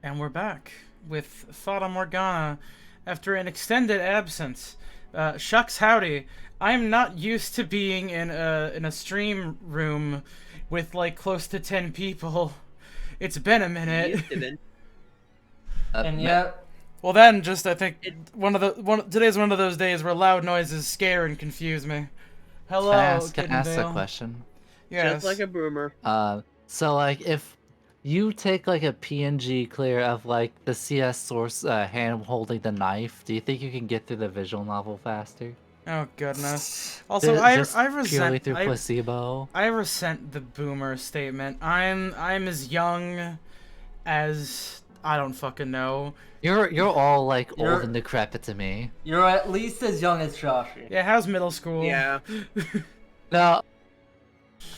And we're back with Fata Morgana after an extended absence. Shucks howdy. I'm not used to being in a stream room with like close to 10 people. It's been a minute. And yet, Well then just I think today's one of those days where loud noises scare and confuse me. Hello, Can I ask a Kittendale. question? Yes. Just like a boomer. So like if you take like a PNG clear of like the CS source hand holding the knife, do you think you can get through the visual novel faster? Oh goodness. Also, I Purely resent through placebo. I resent the boomer statement. I'm as young as I don't fucking know. You're all like old and decrepit to me. you're at least as young as Joshy. Yeah, how's middle school? Yeah. No.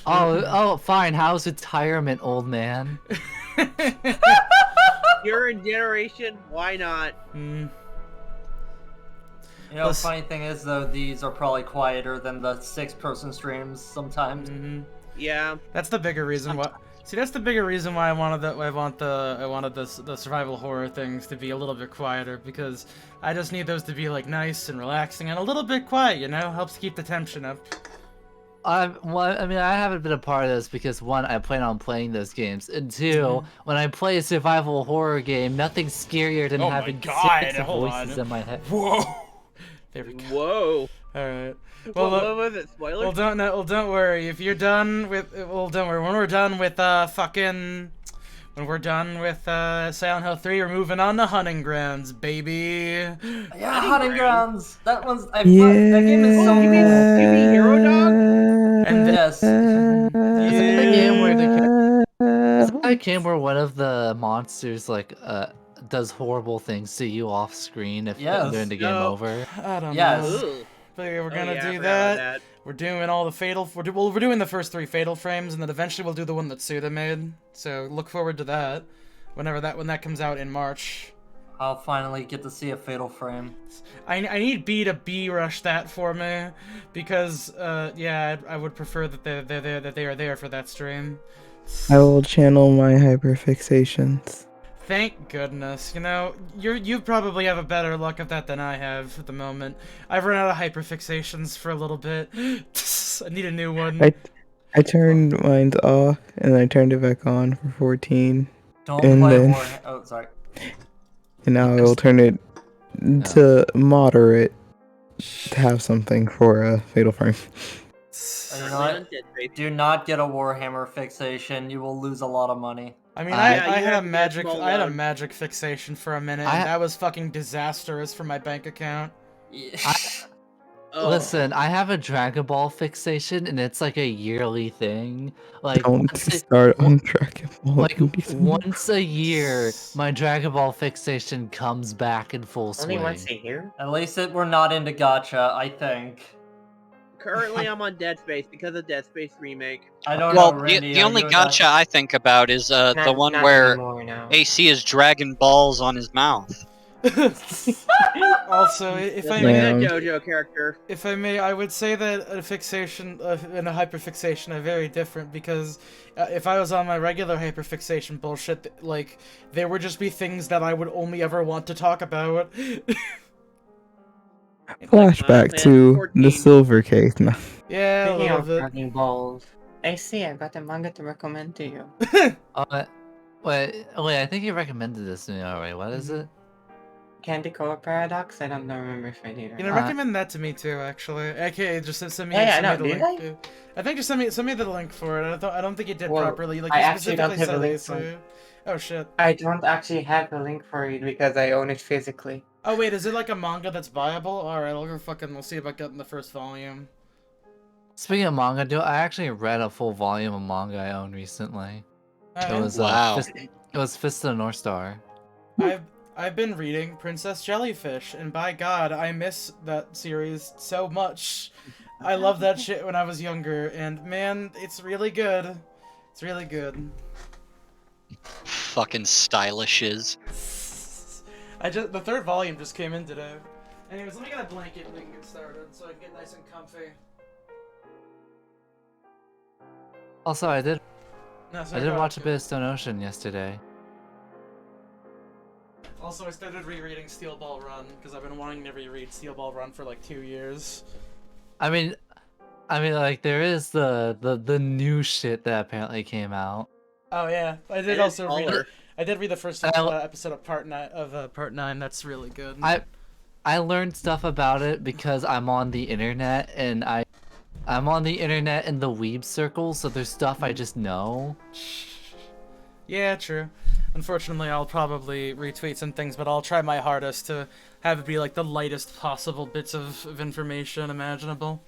Oh, fine. How's retirement, old man? You're in generation, why not? Mm. You know, the funny thing is though, these are probably quieter than the 6-person streams sometimes. Yeah. That's the bigger reason why. See, that's the bigger reason why I wanted the survival horror things to be a little bit quieter, because I just need those to be like nice and relaxing and a little bit quiet. You know, helps keep the tension up. Well, I mean, I haven't been a part of this because one, I plan on playing those games, and two, when I play a survival horror game, nothing's scarier than having six voices in my head. Whoa! There we go. Whoa. All right. Well, what was it? Spoilers? Well, don't worry. If you're done with, don't worry. When we're done with Silent Hill 3, we're moving on to Hunting Grounds, baby. Yeah, Hunting Grounds. That one's that game is so You mean Hero Dog? And yes. Is that the game where is that a game where one of the monsters like does horrible things to you off screen if during the game over? I don't Yes. know. Ooh. But yeah, we're gonna I do forgot that. about that. We're doing all the fatal. We're doing the first 3 fatal frames, and then eventually we'll do the one that Suda made. So look forward to that. When that comes out in March. I'll finally get to see a fatal frame. I need B to B rush that for me, because yeah, I would prefer that they are there for that stream. I will channel my hyperfixations. Thank goodness. You know, you probably have a better luck of that than I have at the moment. I've run out of hyperfixations for a little bit. I need a new one. I turned mine off and I turned it back on for 14. Don't And play then- War. Oh, sorry. And now I will turn it to moderate to have something for a fatal frame. You know what? Do not get a Warhammer fixation. You will lose a lot of money. I mean, Yeah, I you had have a to get magic small I had a load. magic fixation for a minute, and that was fucking disastrous for my bank account. Oh. Listen, I have a Dragon Ball fixation, and it's like a yearly thing. Like Don't start on Dragon Ball. like once a year, my Dragon Ball fixation comes back in full swing. Only once a year? At least we're not into gacha, I think. Currently, I'm on Dead Space because of Dead Space Remake. I don't Well, know, the, Randy. the are only you a gotcha I think about is the one Not where anymore now. AC is Dragon Balls on his mouth. Also, if I Like may, that Yeah. JoJo character. if I may, I would say that a fixation and a hyperfixation are very different, because if I was on my regular hyperfixation bullshit, like, there would just be things that I would only ever want to talk about. Flashback to the silver case. No. Yeah, a Speaking little of bit. Dragon Balls, I see, I got a manga to recommend to you. Wait, I think you recommended this to me already. What is it? Candy Color Paradox? I don't remember if I did. You know, recommend that to me too, actually. Okay, just send me, Yeah, send I me know, the did link. I? Dude. I think just send me the link for it. I don't think you did Well, properly. Like, I you actually don't specifically have a said link Ace. Oh shit. I don't actually have a link for it because I own it physically. Oh wait, is it like a manga that's buyable? Alright, we'll see about getting the first volume. Speaking of manga, dude, I actually read a full volume of manga I owned recently. It was Wow. it was Fist of the North Star. I've been reading Princess Jellyfish, and by God, I miss that series so much. I loved that shit when I was younger, and man, it's really good. It's really good. Fucking stylishes. The 3rd volume just came in today. Anyways, let me get a blanket and we can get started so I can get nice and comfy. Also, I did No, I sorry, did go watch a ahead. bit of Stone Ocean yesterday. Also, I started rereading Steel Ball Run because I've been wanting to reread Steel Ball Run for like 2 years. I mean, like there is the new shit that apparently came out. Oh yeah, I did also read. I did read the first episode of Part 9. That's really good. I learned stuff about it because I'm on the internet and I'm on the internet in the weeb circle, so there's stuff I just know. Yeah, true. Unfortunately, I'll probably retweet some things, but I'll try my hardest to have it be like the lightest possible bits of information imaginable.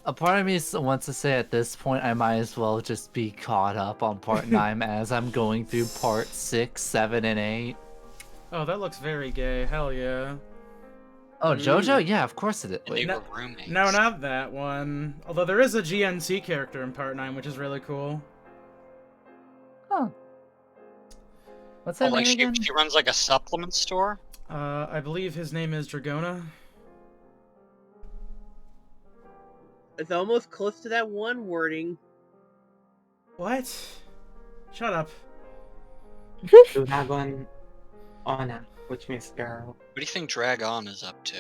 A part of me wants to say at this point I might as well just be caught up on Part 9 as I'm going through Part 6, 7, and 8. Oh, that looks very gay. Hell yeah. Oh, JoJo? Yeah, of course it is. They were roommates. No, not that one. Although there is a GNC character in Part 9, which is really cool. Huh. What's that name again? She runs like a supplement store? I believe his name is Dragona. It's almost close to that one wording. What? Shut up. Dragon Ona, which means girl. What do you think Dragon is up to?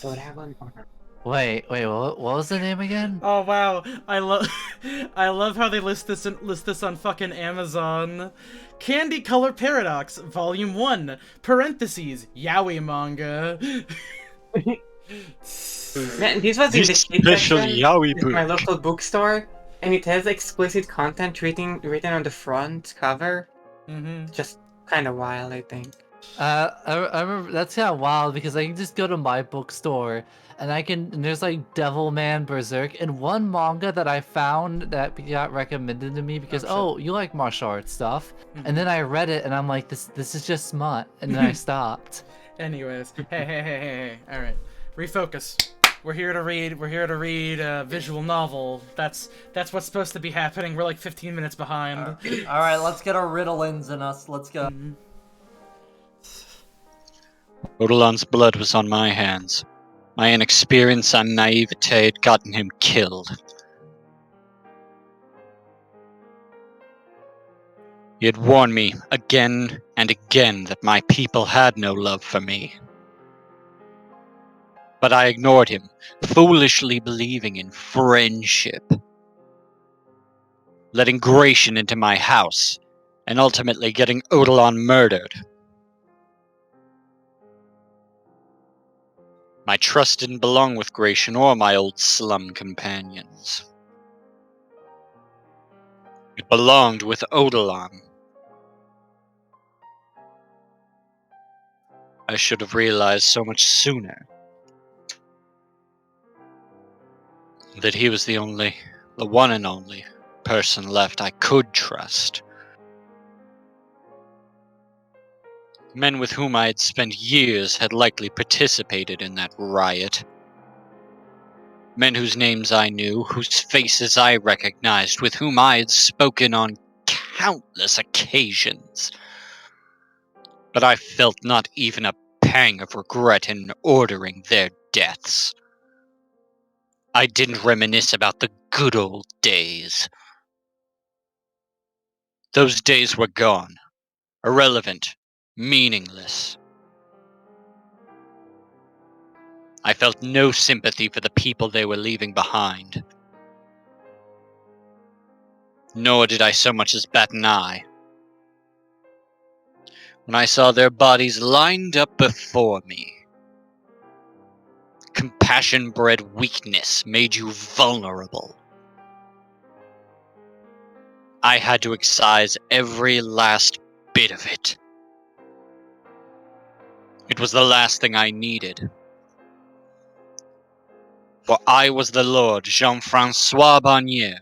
Dragon Ona. Wait, what was the name again? Oh wow, I love how they list this on fucking Amazon. Candy Color Paradox, Volume 1, parentheses, yaoi manga. Man, this was in the special yaoi in my local bookstore, and it has explicit content written on the front cover. Just kind of wild, I think. I remember that's kind of wild because I can just go to my bookstore and there's like Devilman Berserk and one manga that I found that got recommended to me because you like martial arts stuff, and then I read it and I'm like this is just smut, and then I stopped. Anyways, hey, all right, refocus. We're here to read a visual novel. That's what's supposed to be happening. We're like 15 minutes behind. All right, let's get our Ritalins in us. Let's go. Odilon's blood was on my hands. My inexperience and naivete had gotten him killed. He had warned me again and again that my people had no love for me. But I ignored him, foolishly believing in friendship. Letting Gratian into my house, and ultimately getting Odilon murdered. My trust didn't belong with Gratian or my old slum companions. It belonged with Odilon. I should have realized so much sooner that he was the one and only person left I could trust. Men with whom I had spent years had likely participated in that riot. Men whose names I knew, whose faces I recognized, with whom I had spoken on countless occasions. But I felt not even a pang of regret in ordering their deaths. I didn't reminisce about the good old days. Those days were gone, irrelevant, meaningless. I felt no sympathy for the people they were leaving behind. Nor did I so much as bat an eye. When I saw their bodies lined up before me, compassion-bred weakness made you vulnerable. I had to excise every last bit of it. It was the last thing I needed. For I was the Lord Jean-Francois Barnier.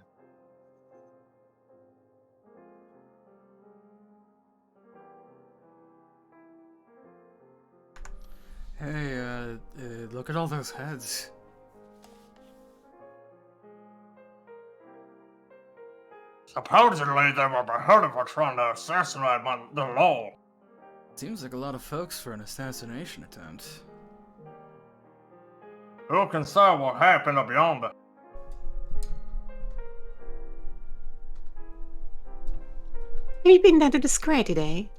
Hey, look at all those heads. Supposedly they were beheaded for trying to assassinate the Lord. Seems like a lot of folks for an assassination attempt. Who can say what happened up yonder? Have you been down to the square today?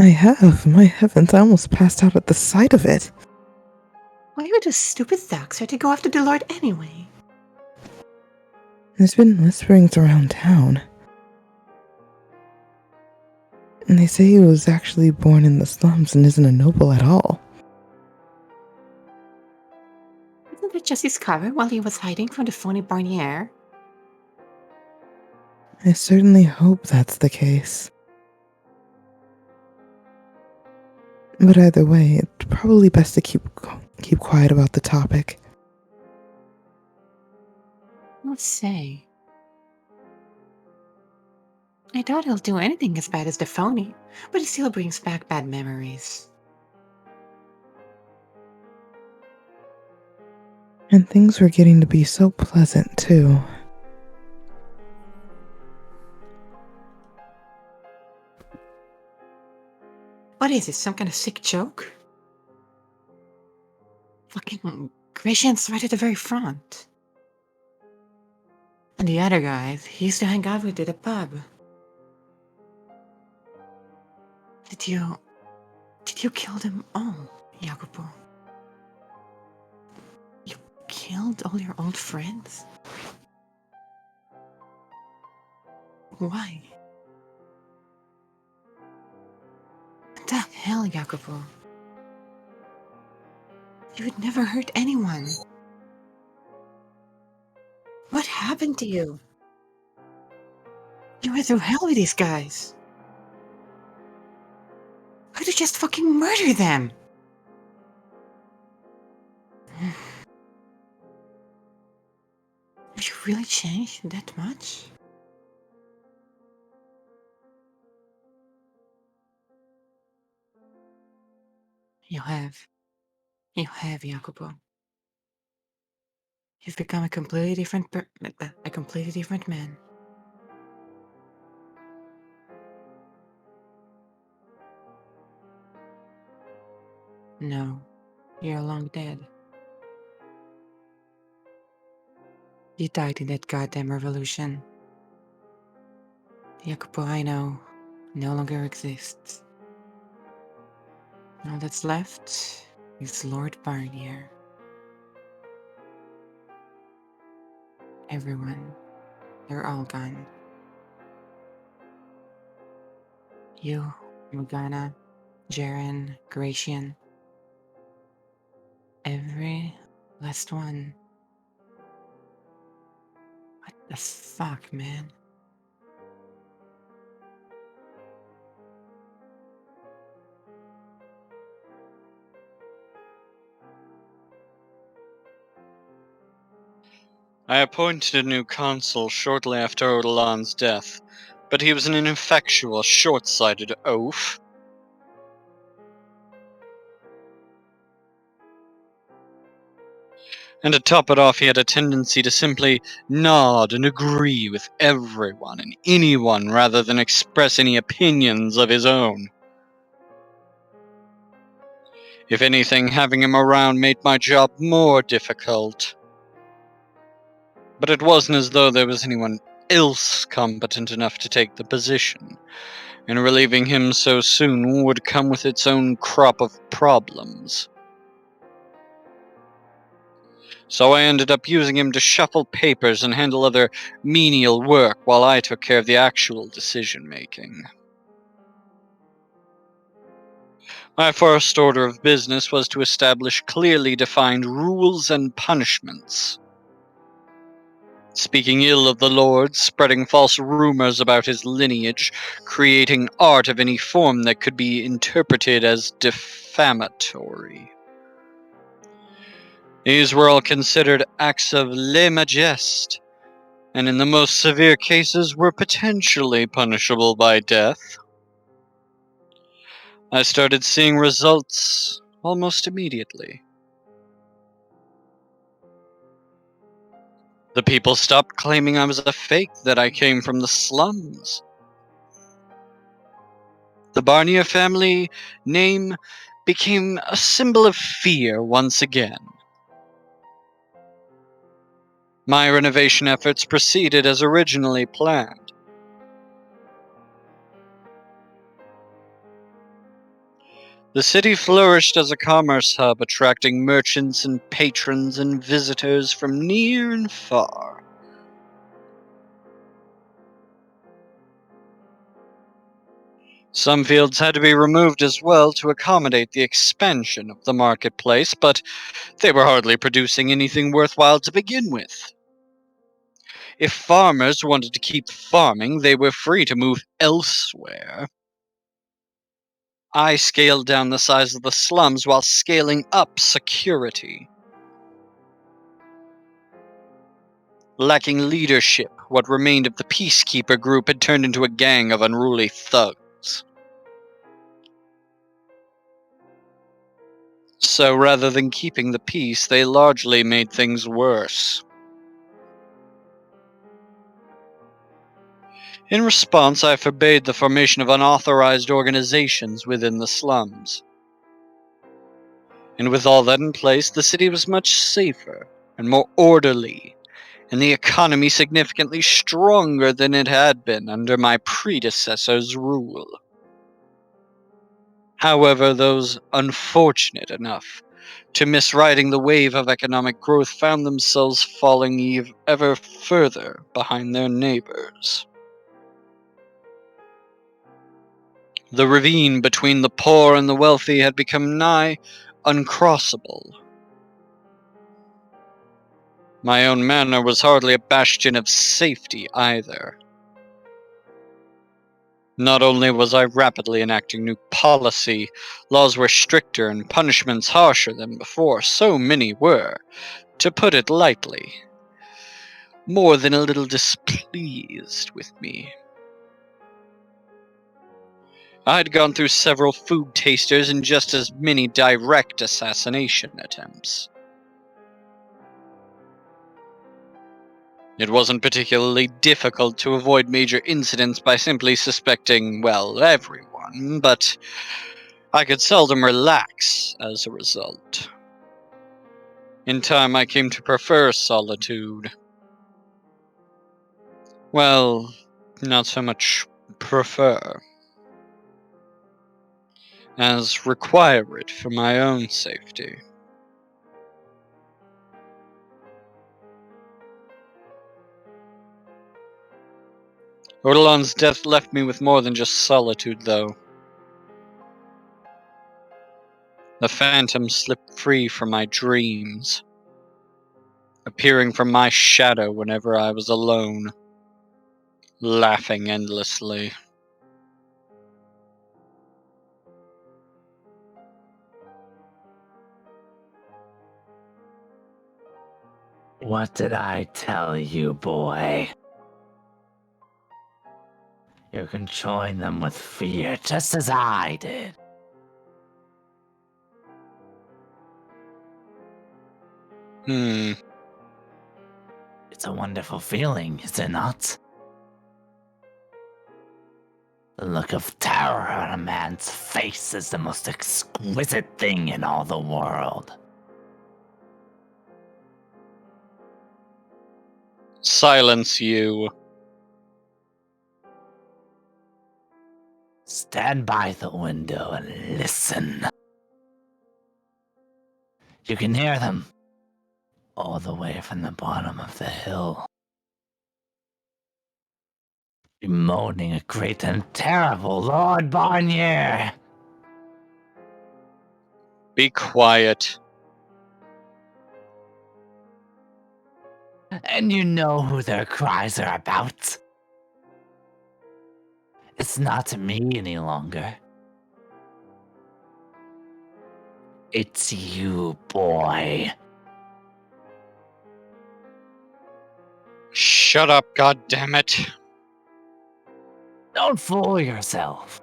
I have. My heavens, I almost passed out at the sight of it. Why would a stupid Zax try to go after the Lord anyway? There's been whisperings around town. And they say he was actually born in the slums and isn't a noble at all. Isn't that just his cover while he was hiding from the phony Barnier? I certainly hope that's the case. But either way, it's probably best to keep quiet about the topic. Let's say. I doubt he'll do anything as bad as the phony, but it still brings back bad memories. And things were getting to be so pleasant, too. What is it, some kind of sick joke? Fucking Gratian's right at the very front. And the other guys, he used to hang out with at the pub. Did you kill them all, Jacopo? You killed all your old friends? Why? What the hell, Jacopo? You would never hurt anyone. What happened to you? You went through hell with these guys. Why'd you just fucking murder them? Have you really changed that much? You have, Jacopo. You've become a completely different man. No, you're long dead. You died in that goddamn revolution. Jacopo, I know, no longer exists. All that's left is Lord Barnier. Everyone, they're all gone. You, Morgana, Jaren, Gratian. Every last one. What the fuck, man? I appointed a new consul shortly after Odolan's death, but he was an ineffectual, short-sighted oaf. And to top it off, he had a tendency to simply nod and agree with everyone and anyone rather than express any opinions of his own. If anything, having him around made my job more difficult. But it wasn't as though there was anyone else competent enough to take the position, and relieving him so soon would come with its own crop of problems. So I ended up using him to shuffle papers and handle other menial work while I took care of the actual decision-making. My first order of business was to establish clearly defined rules and punishments. Speaking ill of the Lord, spreading false rumors about his lineage, creating art of any form that could be interpreted as defamatory. These were all considered acts of lèse majesté, and in the most severe cases were potentially punishable by death. I started seeing results almost immediately. The people stopped claiming I was a fake, that I came from the slums. The Barnier family name became a symbol of fear once again. My renovation efforts proceeded as originally planned. The city flourished as a commerce hub, attracting merchants and patrons and visitors from near and far. Some fields had to be removed as well to accommodate the expansion of the marketplace, but they were hardly producing anything worthwhile to begin with. If farmers wanted to keep farming, they were free to move elsewhere. I scaled down the size of the slums while scaling up security. Lacking leadership, what remained of the peacekeeper group had turned into a gang of unruly thugs. So rather than keeping the peace, they largely made things worse. In response, I forbade the formation of unauthorized organizations within the slums. And with all that in place, the city was much safer and more orderly, and the economy significantly stronger than it had been under my predecessor's rule. However, those unfortunate enough to miss riding the wave of economic growth found themselves falling ever further behind their neighbors. The ravine between the poor and the wealthy had become nigh uncrossable. My own manor was hardly a bastion of safety either. Not only was I rapidly enacting new policy, laws were stricter and punishments harsher than before, so many were, to put it lightly, more than a little displeased with me. I'd gone through several food tasters and just as many direct assassination attempts. It wasn't particularly difficult to avoid major incidents by simply suspecting, well, everyone, but I could seldom relax as a result. In time, I came to prefer solitude. Well, not so much prefer, as require it for my own safety. Ortolan's death left me with more than just solitude, though. The phantom slipped free from my dreams, appearing from my shadow whenever I was alone, laughing endlessly. What did I tell you, boy? You're controlling them with fear, just as I did. It's a wonderful feeling, is it not? The look of terror on a man's face is the most exquisite thing in all the world. Silence you. Stand by the window and listen. You can hear them all the way from the bottom of the hill. Bemoaning a great and terrible Lord Barnier. Be quiet. And you know who their cries are about. It's not me any longer. It's you, boy. Shut up, goddammit. Don't fool yourself.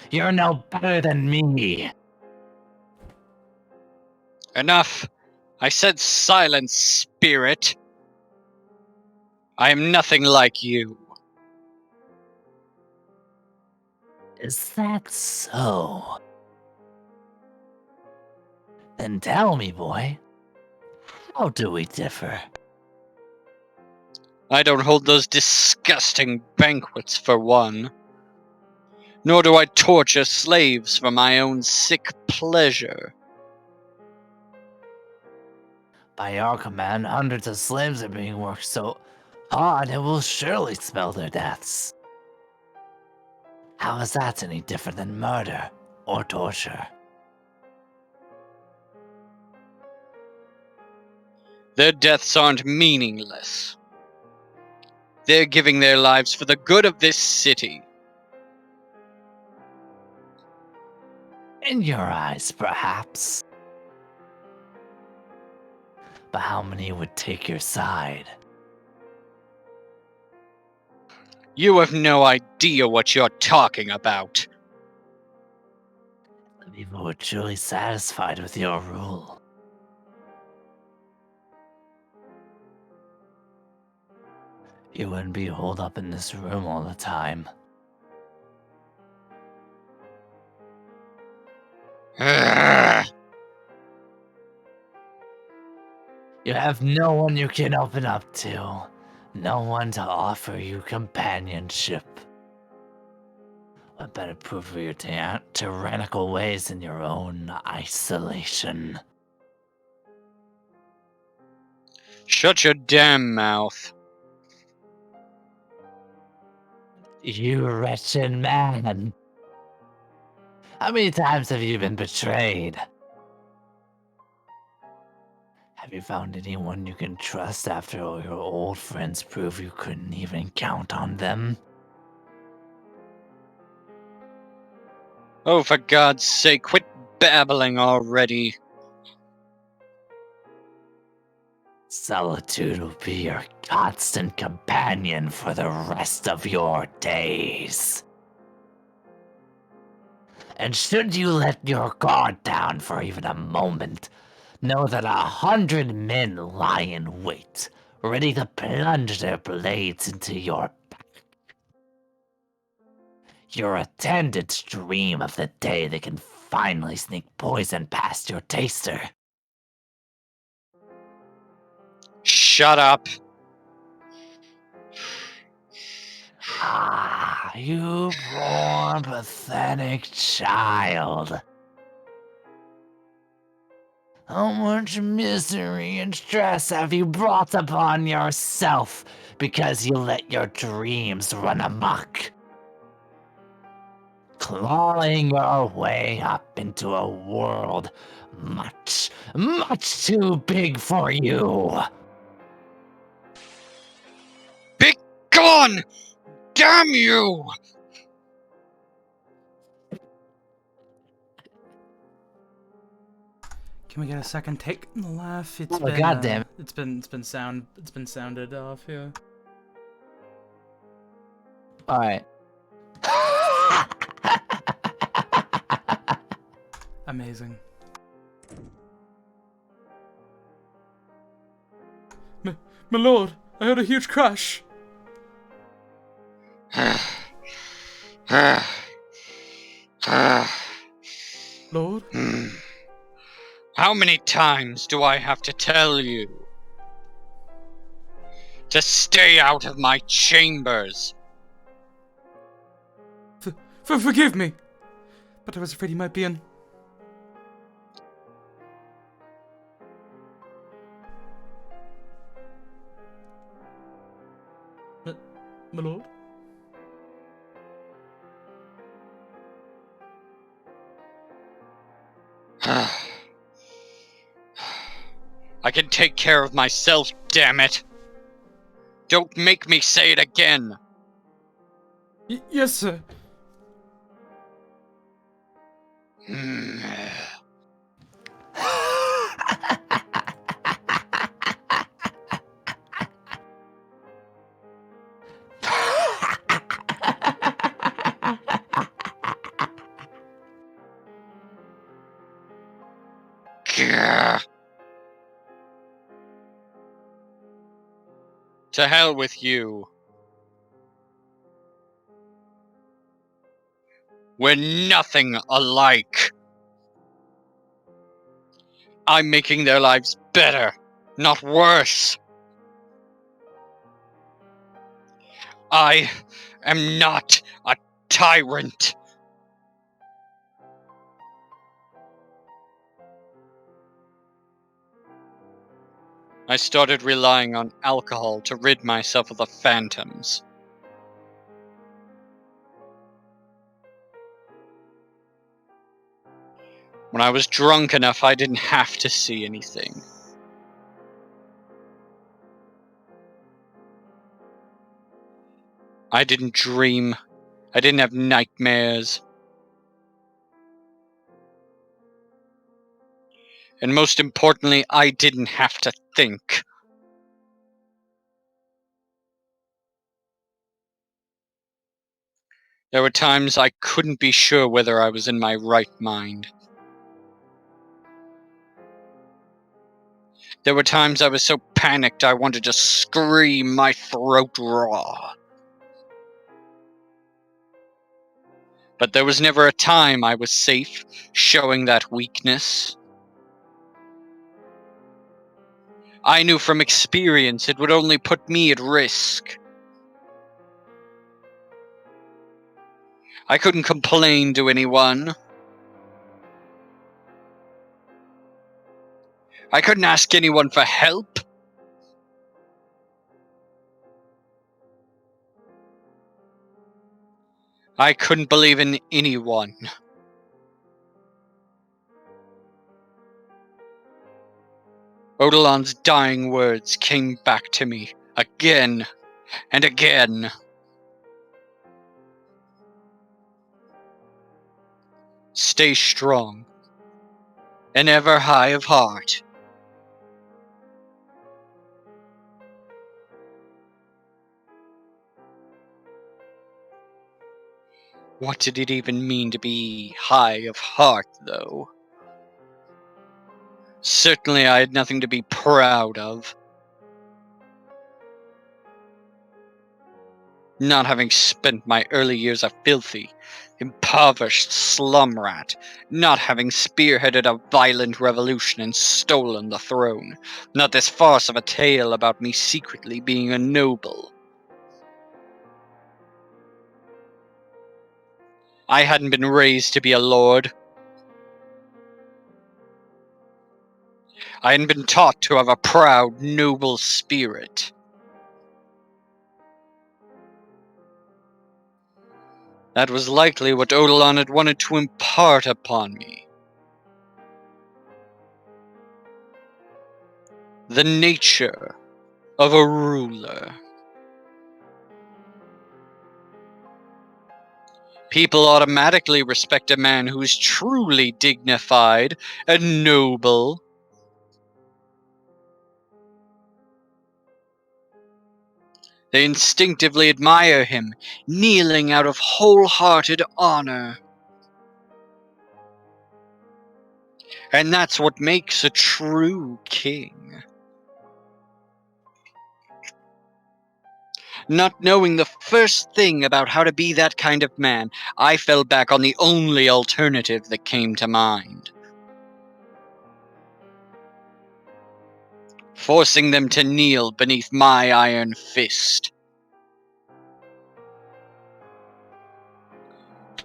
You're no better than me. Enough. I said silence, spirit. I am nothing like you. Is that so? Then tell me, boy. How do we differ? I don't hold those disgusting banquets for one. Nor do I torture slaves for my own sick pleasure. By your command, hundreds of slaves are being worked so hard it will surely spell their deaths. How is that any different than murder or torture? Their deaths aren't meaningless. They're giving their lives for the good of this city. In your eyes, perhaps. But how many would take your side? You have no idea what you're talking about. The people were truly satisfied with your rule. You wouldn't be holed up in this room all the time. You have no one you can open up to. No one to offer you companionship. What better proof of your tyrannical ways than your own isolation? Shut your damn mouth. You wretched man. How many times have you been betrayed? Have you found anyone you can trust after all your old friends prove you couldn't even count on them? Oh, for God's sake, quit babbling already. Solitude will be your constant companion for the rest of your days. And should you let your guard down for even a moment, know that 100 men lie in wait, ready to plunge their blades into your back. Your attendants dream of the day they can finally sneak poison past your taster. Shut up. Ah, you poor, pathetic child. How much misery and stress have you brought upon yourself because you let your dreams run amok? Clawing your way up into a world much, much too big for you. Be gone! Damn you! Can we get a second take on the laugh? It's Oh, been goddamn. it's been sounded off here. All right. Amazing. My lord, I heard a huge crash. Lord? How many times do I have to tell you to stay out of my chambers? Forgive me, but I was afraid he might be in. My lord? I can take care of myself, damn it! Don't make me say it again! Yes, sir. To hell with you. We're nothing alike. I'm making their lives better, not worse. I am not a tyrant. I started relying on alcohol to rid myself of the phantoms. When I was drunk enough, I didn't have to see anything. I didn't dream. I didn't have nightmares. And most importantly, I didn't have to think. There were times I couldn't be sure whether I was in my right mind. There were times I was so panicked I wanted to scream my throat raw. But there was never a time I was safe showing that weakness. I knew from experience it would only put me at risk. I couldn't complain to anyone. I couldn't ask anyone for help. I couldn't believe in anyone. Odilon's dying words came back to me again and again. Stay strong and ever high of heart. What did it even mean to be high of heart, though? Certainly I had nothing to be proud of. Not having spent my early years a filthy, impoverished slum rat, not having spearheaded a violent revolution and stolen the throne, not this farce of a tale about me secretly being a noble. I hadn't been raised to be a lord. I hadn't been taught to have a proud, noble spirit. That was likely what Odilon had wanted to impart upon me. The nature of a ruler. People automatically respect a man who is truly dignified and noble. They instinctively admire him, kneeling out of wholehearted honor. And that's what makes a true king. Not knowing the first thing about how to be that kind of man, I fell back on the only alternative that came to mind. Forcing them to kneel beneath my iron fist.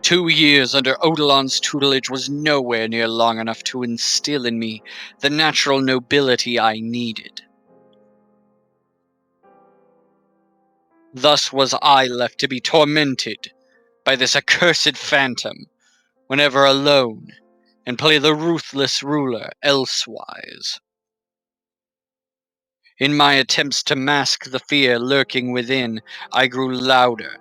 2 years under Odilon's tutelage was nowhere near long enough to instill in me the natural nobility I needed. Thus was I left to be tormented by this accursed phantom whenever alone, and play the ruthless ruler elsewise. In my attempts to mask the fear lurking within, I grew louder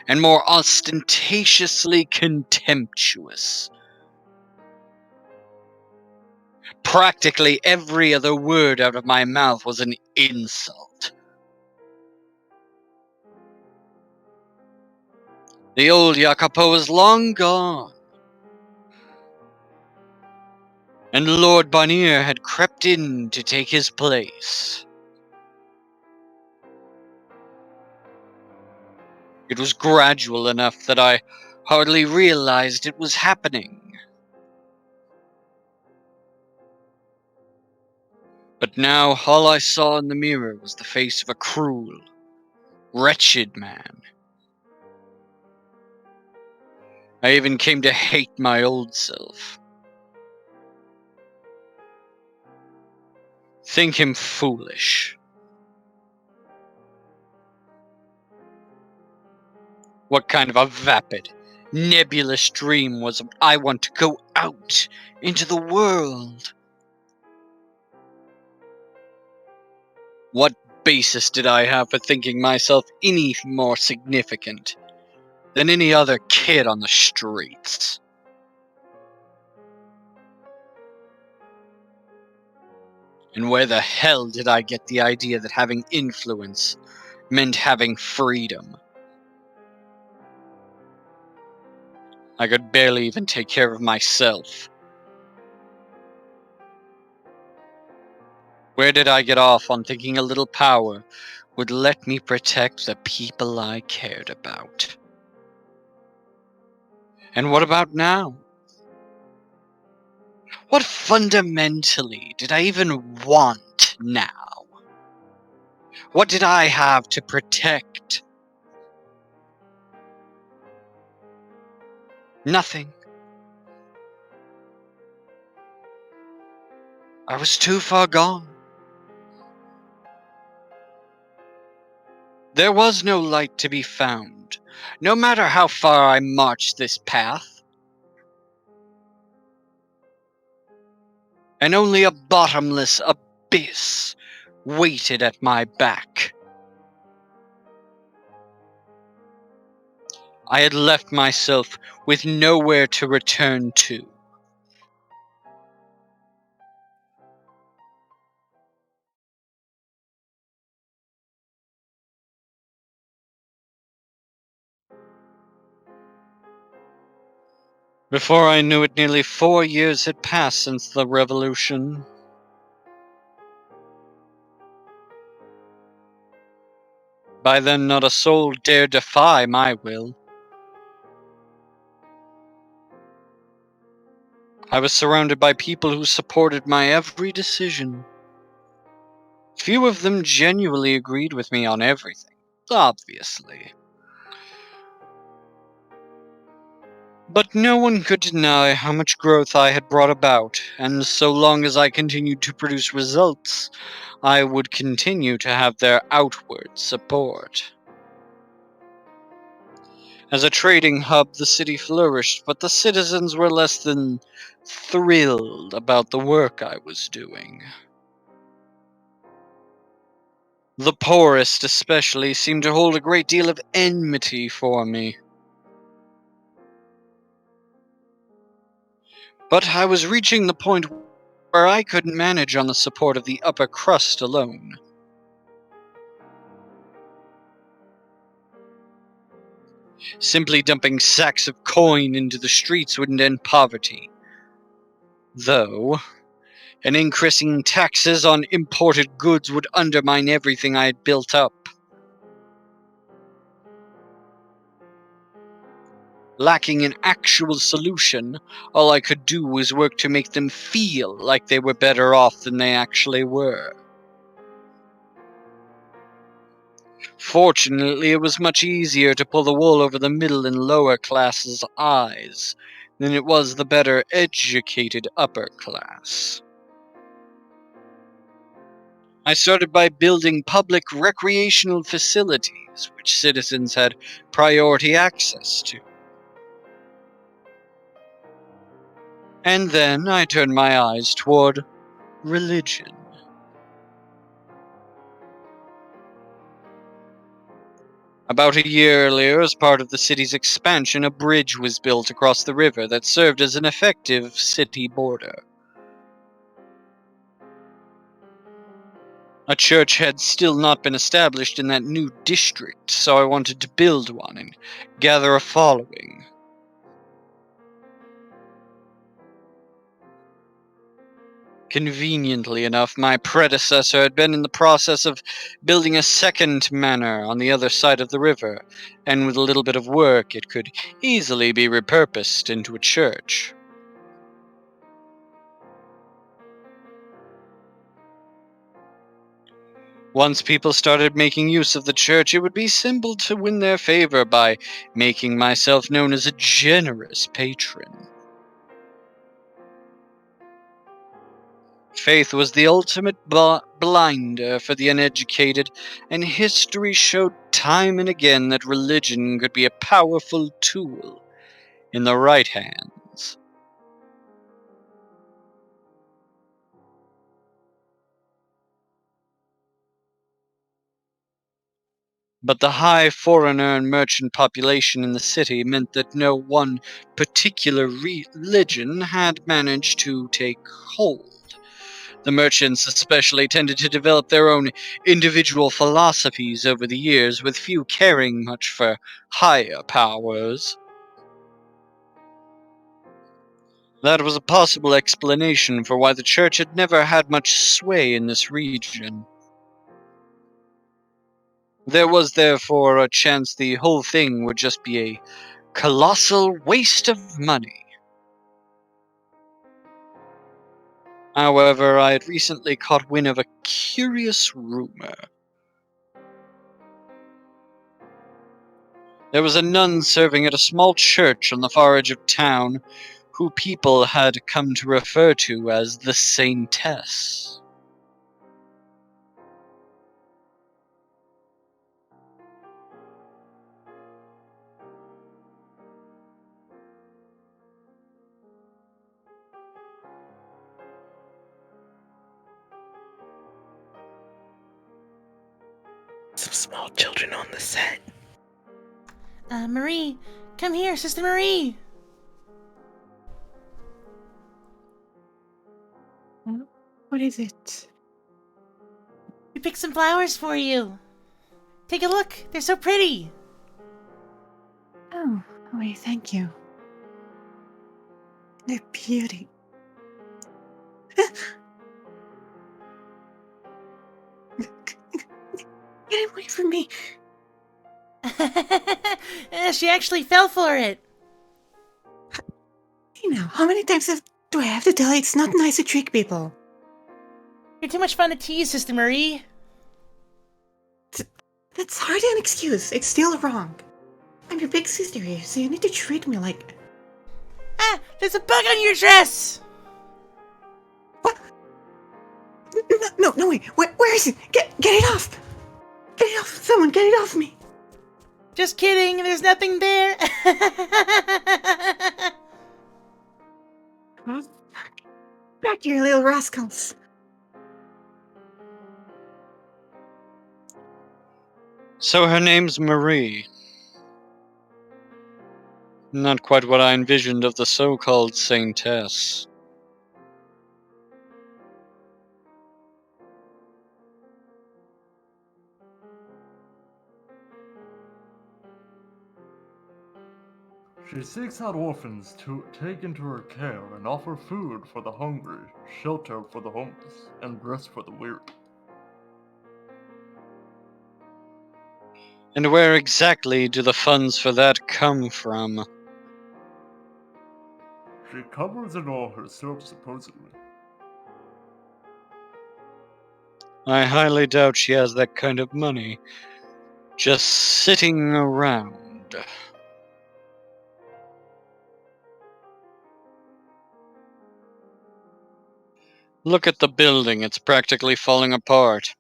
and more ostentatiously contemptuous. Practically every other word out of my mouth was an insult. The old Jacopo was long gone, and Lord Bonnier had crept in to take his place. It was gradual enough that I hardly realized it was happening. But now all I saw in the mirror was the face of a cruel, wretched man. I even came to hate my old self. think him foolish. What kind of a vapid, nebulous dream was I want to go out into the world? What basis did I have for thinking myself any more significant than any other kid on the streets? And where the hell did I get the idea that having influence meant having freedom? I could barely even take care of myself. Where did I get off on thinking a little power would let me protect the people I cared about? And what about now? What fundamentally did I even want now? What did I have to protect? Nothing. I was too far gone. There was no light to be found, no matter how far I marched this path. And only a bottomless abyss waited at my back. I had left myself with nowhere to return to. Before I knew it, nearly 4 years had passed since the revolution. By then, not a soul dared defy my will. I was surrounded by people who supported my every decision. Few of them genuinely agreed with me on everything, obviously. But no one could deny how much growth I had brought about, and so long as I continued to produce results, I would continue to have their outward support. As a trading hub, the city flourished, but the citizens were less than thrilled about the work I was doing. The poorest especially seemed to hold a great deal of enmity for me. But I was reaching the point where I couldn't manage on the support of the upper crust alone. Simply dumping sacks of coin into the streets wouldn't end poverty. Though, an increasing taxes on imported goods would undermine everything I had built up. Lacking an actual solution, all I could do was work to make them feel like they were better off than they actually were. Fortunately, it was much easier to pull the wool over the middle and lower classes' eyes than it was the better educated upper class. I started by building public recreational facilities, which citizens had priority access to. And then I turned my eyes toward religion. About a year earlier, as part of the city's expansion, a bridge was built across the river that served as an effective city border. A church had still not been established in that new district, so I wanted to build one and gather a following. Conveniently enough, my predecessor had been in the process of building a second manor on the other side of the river, and with a little bit of work it could easily be repurposed into a church. Once people started making use of the church, it would be simple to win their favor by making myself known as a generous patron. Faith was the ultimate blinder for the uneducated, and history showed time and again that religion could be a powerful tool in the right hands. But the high foreigner and merchant population in the city meant that no one particular religion had managed to take hold. The merchants especially tended to develop their own individual philosophies over the years, with few caring much for higher powers. That was a possible explanation for why the church had never had much sway in this region. There was therefore a chance the whole thing would just be a colossal waste of money. However, I had recently caught wind of a curious rumor. There was a nun serving at a small church on the far edge of town, who people had come to refer to as the Saintess. Some small children on the set. Marie, come here, Sister Marie. What is it? We picked some flowers for you. Take a look. They're so pretty. Oh, wait, thank you. They're beauty. Get away from me. She actually fell for it. Hey now, how many times do I have to tell you it's not nice to trick people? You're too much fun to tease, Sister Marie. That's hardly an excuse. It's still wrong. I'm your big sister here, so you need to treat me like... Ah, there's a bug on your dress. What? No, wait. Where is it? Get it off! Get it off! Someone get it off me! Just kidding, there's nothing there. Back here, little rascals. So her name's Marie. Not quite what I envisioned of the so-called Saintess. She seeks out orphans to take into her care and offer food for the hungry, shelter for the homeless, and rest for the weary. And where exactly do the funds for that come from? She covers it all herself, supposedly. I highly doubt she has that kind of money just sitting around. Look at the building, it's practically falling apart.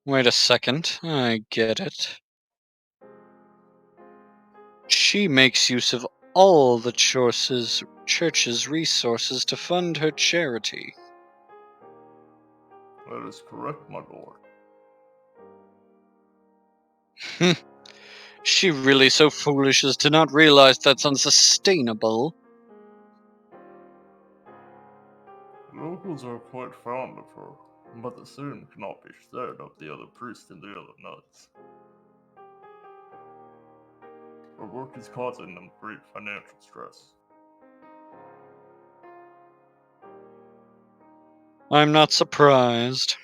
Wait a second, I get it. She makes use of all the church's resources to fund her charity. That is correct, my lord. She really so foolish as to not realize that's unsustainable? Locals are quite fond of her, but the same cannot be said of the other priests and the other nuns. Her work is causing them great financial stress. I'm not surprised.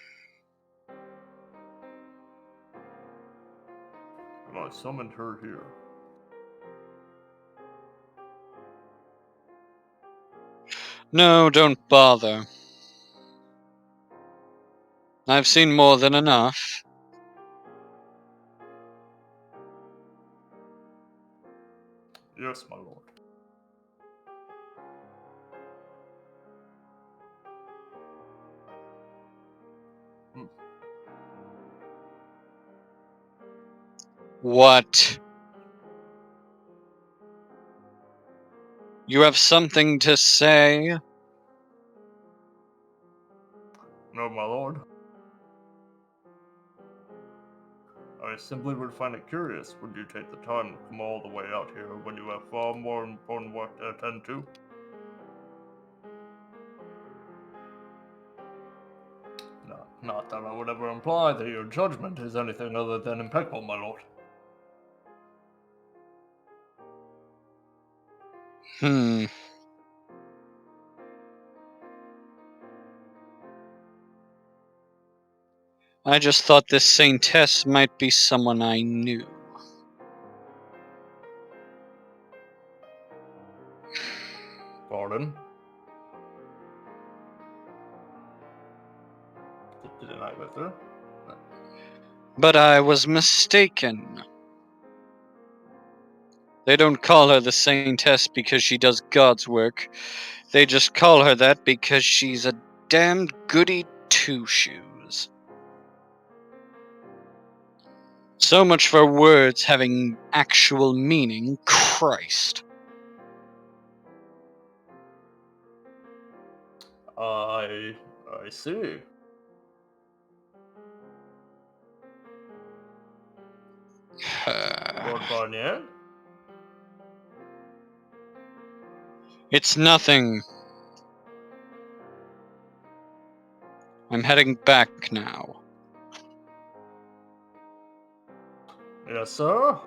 And I summoned her here. No, don't bother. I've seen more than enough. Yes, my lord. What? You have something to say? No, my lord. I simply would find it curious. Would you take the time to come all the way out here when you have far more important work to attend to? Not that I would ever imply that your judgment is anything other than impeccable, my lord. I just thought this saintess might be someone I knew. Pardon? Didn't I go through? But I was mistaken. They don't call her the saintess because she does God's work. They just call her that because she's a damned goody two-shoes. So much for words having actual meaning. Christ. I see. Lord Barnier? It's nothing. I'm heading back now. Yes, sir?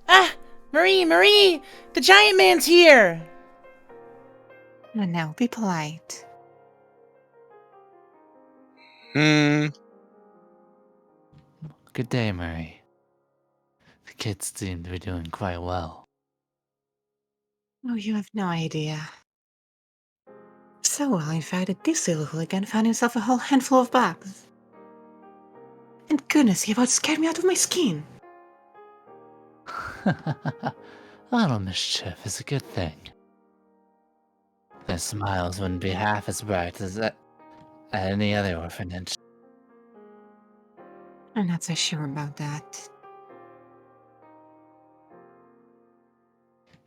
Ah! Marie! The giant man's here! Oh, no, be polite. Good day, Murray. The kids seem to be doing quite well. Oh, you have no idea. So well, in fact, that this little hooligan found himself a whole handful of bags. And goodness, he about scared me out of my skin. A little mischief is a good thing. Their smiles wouldn't be half as bright as at any other orphanage. I'm not so sure about that.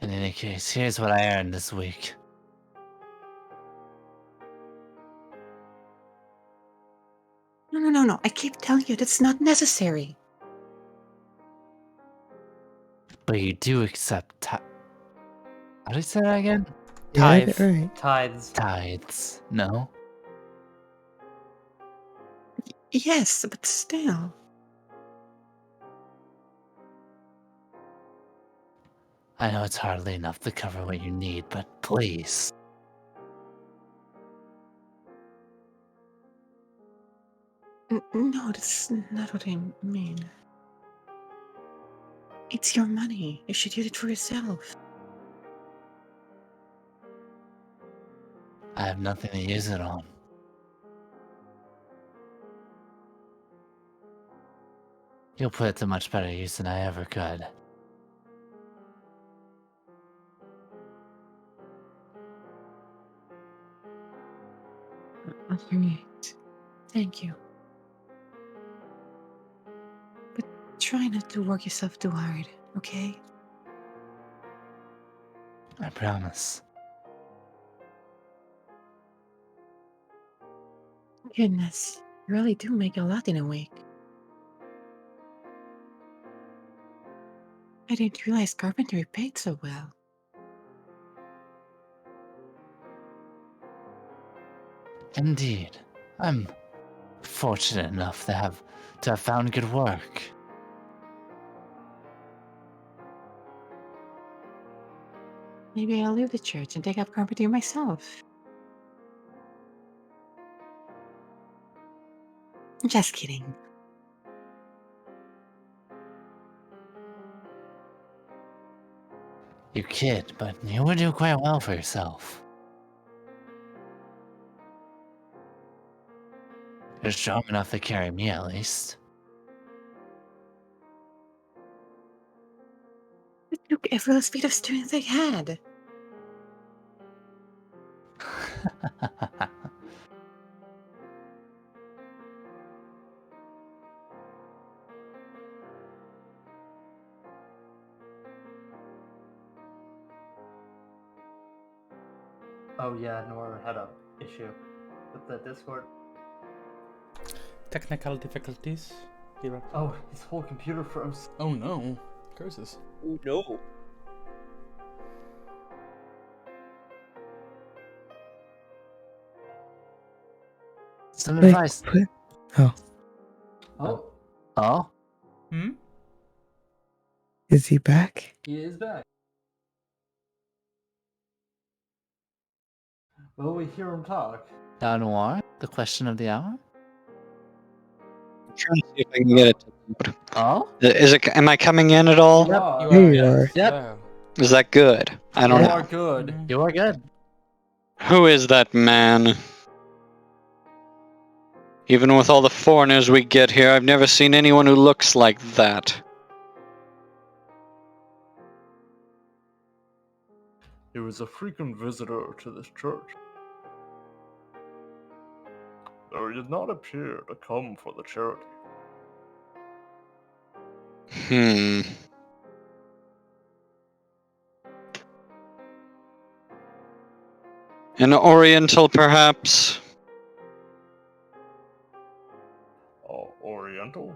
In any case, here's what I earned this week. No. I keep telling you that's not necessary. But you do accept how do you say that again? You read it right. Tithes. Tithes, no? Yes, but still. I know it's hardly enough to cover what you need, but please. No, that's not what I mean. It's your money. You should use it for yourself. I have nothing to use it on. You'll put it to much better use than I ever could. Alright. Thank you. But try not to work yourself too hard, okay? I promise. Goodness, you really do make a lot in a week. I didn't realize carpentry paid so well. Indeed. I'm fortunate enough to have found good work. Maybe I'll leave the church and take up carpentry myself. Just kidding. You kid, but you would do quite well for yourself. You're strong enough to carry me, at least. Look, every last bit of strength I had. Oh yeah, Nora had a issue with the Discord. Technical difficulties. Hero. Oh, his whole computer froze. Oh no. Curses. Oh no. Some advice. Oh. Oh, Oh? Hmm? Is he back? he is back. Will we hear him talk? Noir, the question of the hour? I'm trying to see if I can get it to load. Oh? Is it? Am I coming in at all? Yep. You Here are. you are. Yep. Wow. Is that good? I don't You know. are good. Mhm. You are good. Who is that man? Even with all the foreigners we get here, I've never seen anyone who looks like that. He was a frequent visitor to this church. Though he did not appear to come for the charity. An Oriental, perhaps? Oriental?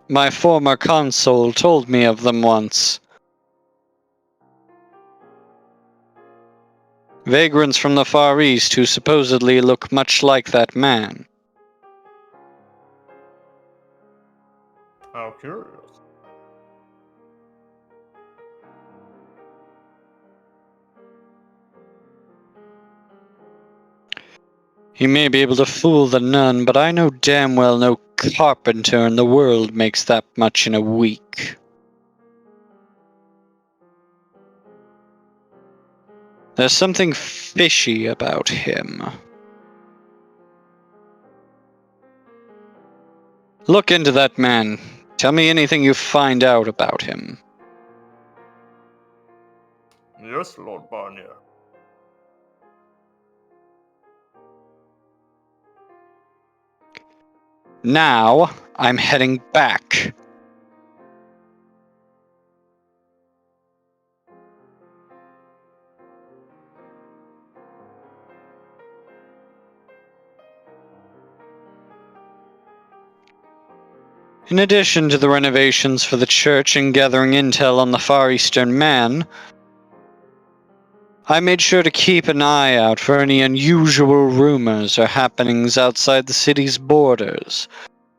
My former consul told me of them once. Vagrants from the Far East who supposedly look much like that man. How curious. He may be able to fool the nun, but I know damn well no carpenter in the world makes that much in a week. There's something fishy about him. Look into that man. Tell me anything you find out about him. Yes, Lord Barnier. Now, I'm heading back. In addition to the renovations for the church and gathering intel on the Far Eastern man, I made sure to keep an eye out for any unusual rumors or happenings outside the city's borders.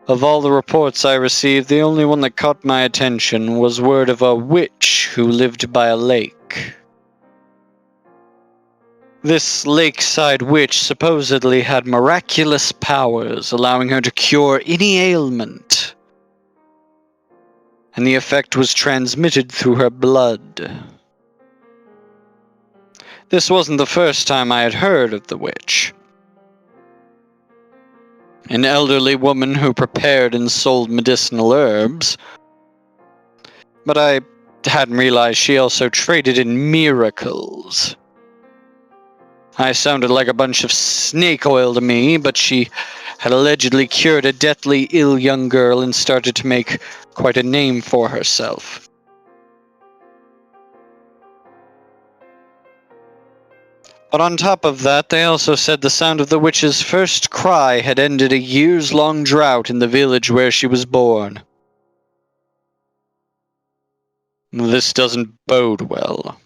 Of all the reports I received, the only one that caught my attention was word of a witch who lived by a lake. This lakeside witch supposedly had miraculous powers, allowing her to cure any ailment. And the effect was transmitted through her blood. This wasn't the first time I had heard of the witch. An elderly woman who prepared and sold medicinal herbs. But I hadn't realized she also traded in miracles. I sounded like a bunch of snake oil to me, but she had allegedly cured a deathly ill young girl and started to make quite a name for herself. But on top of that, they also said the sound of the witch's first cry had ended a years-long drought in the village where she was born. This doesn't bode well.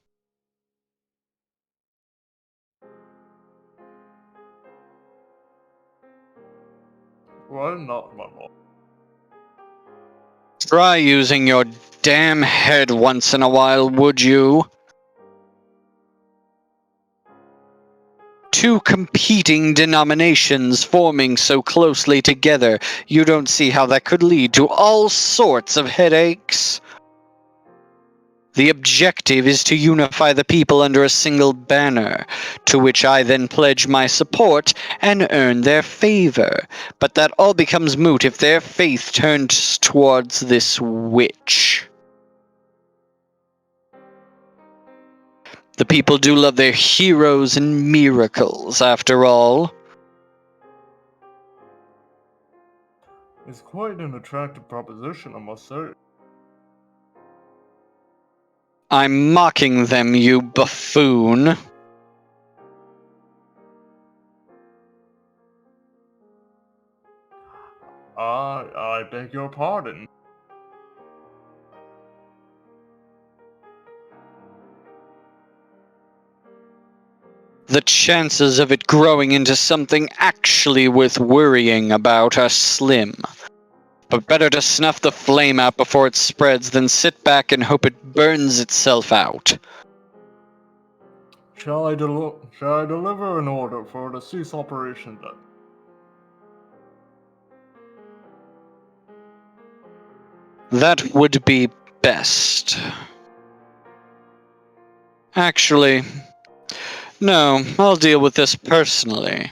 Why not, my lord? Try using your damn head once in a while, would you? Two competing denominations forming so closely together, you don't see how that could lead to all sorts of headaches. The objective is to unify the people under a single banner, to which I then pledge my support and earn their favor. But that all becomes moot if their faith turns towards this witch. The people do love their heroes and miracles, after all. It's quite an attractive proposition, I must say. I'm mocking them, you buffoon. I beg your pardon. The chances of it growing into something actually worth worrying about are slim. But better to snuff the flame out before it spreads than sit back and hope it burns itself out. Shall I deliver an order for the cease operation then? That would be best. Actually, no, I'll deal with this personally.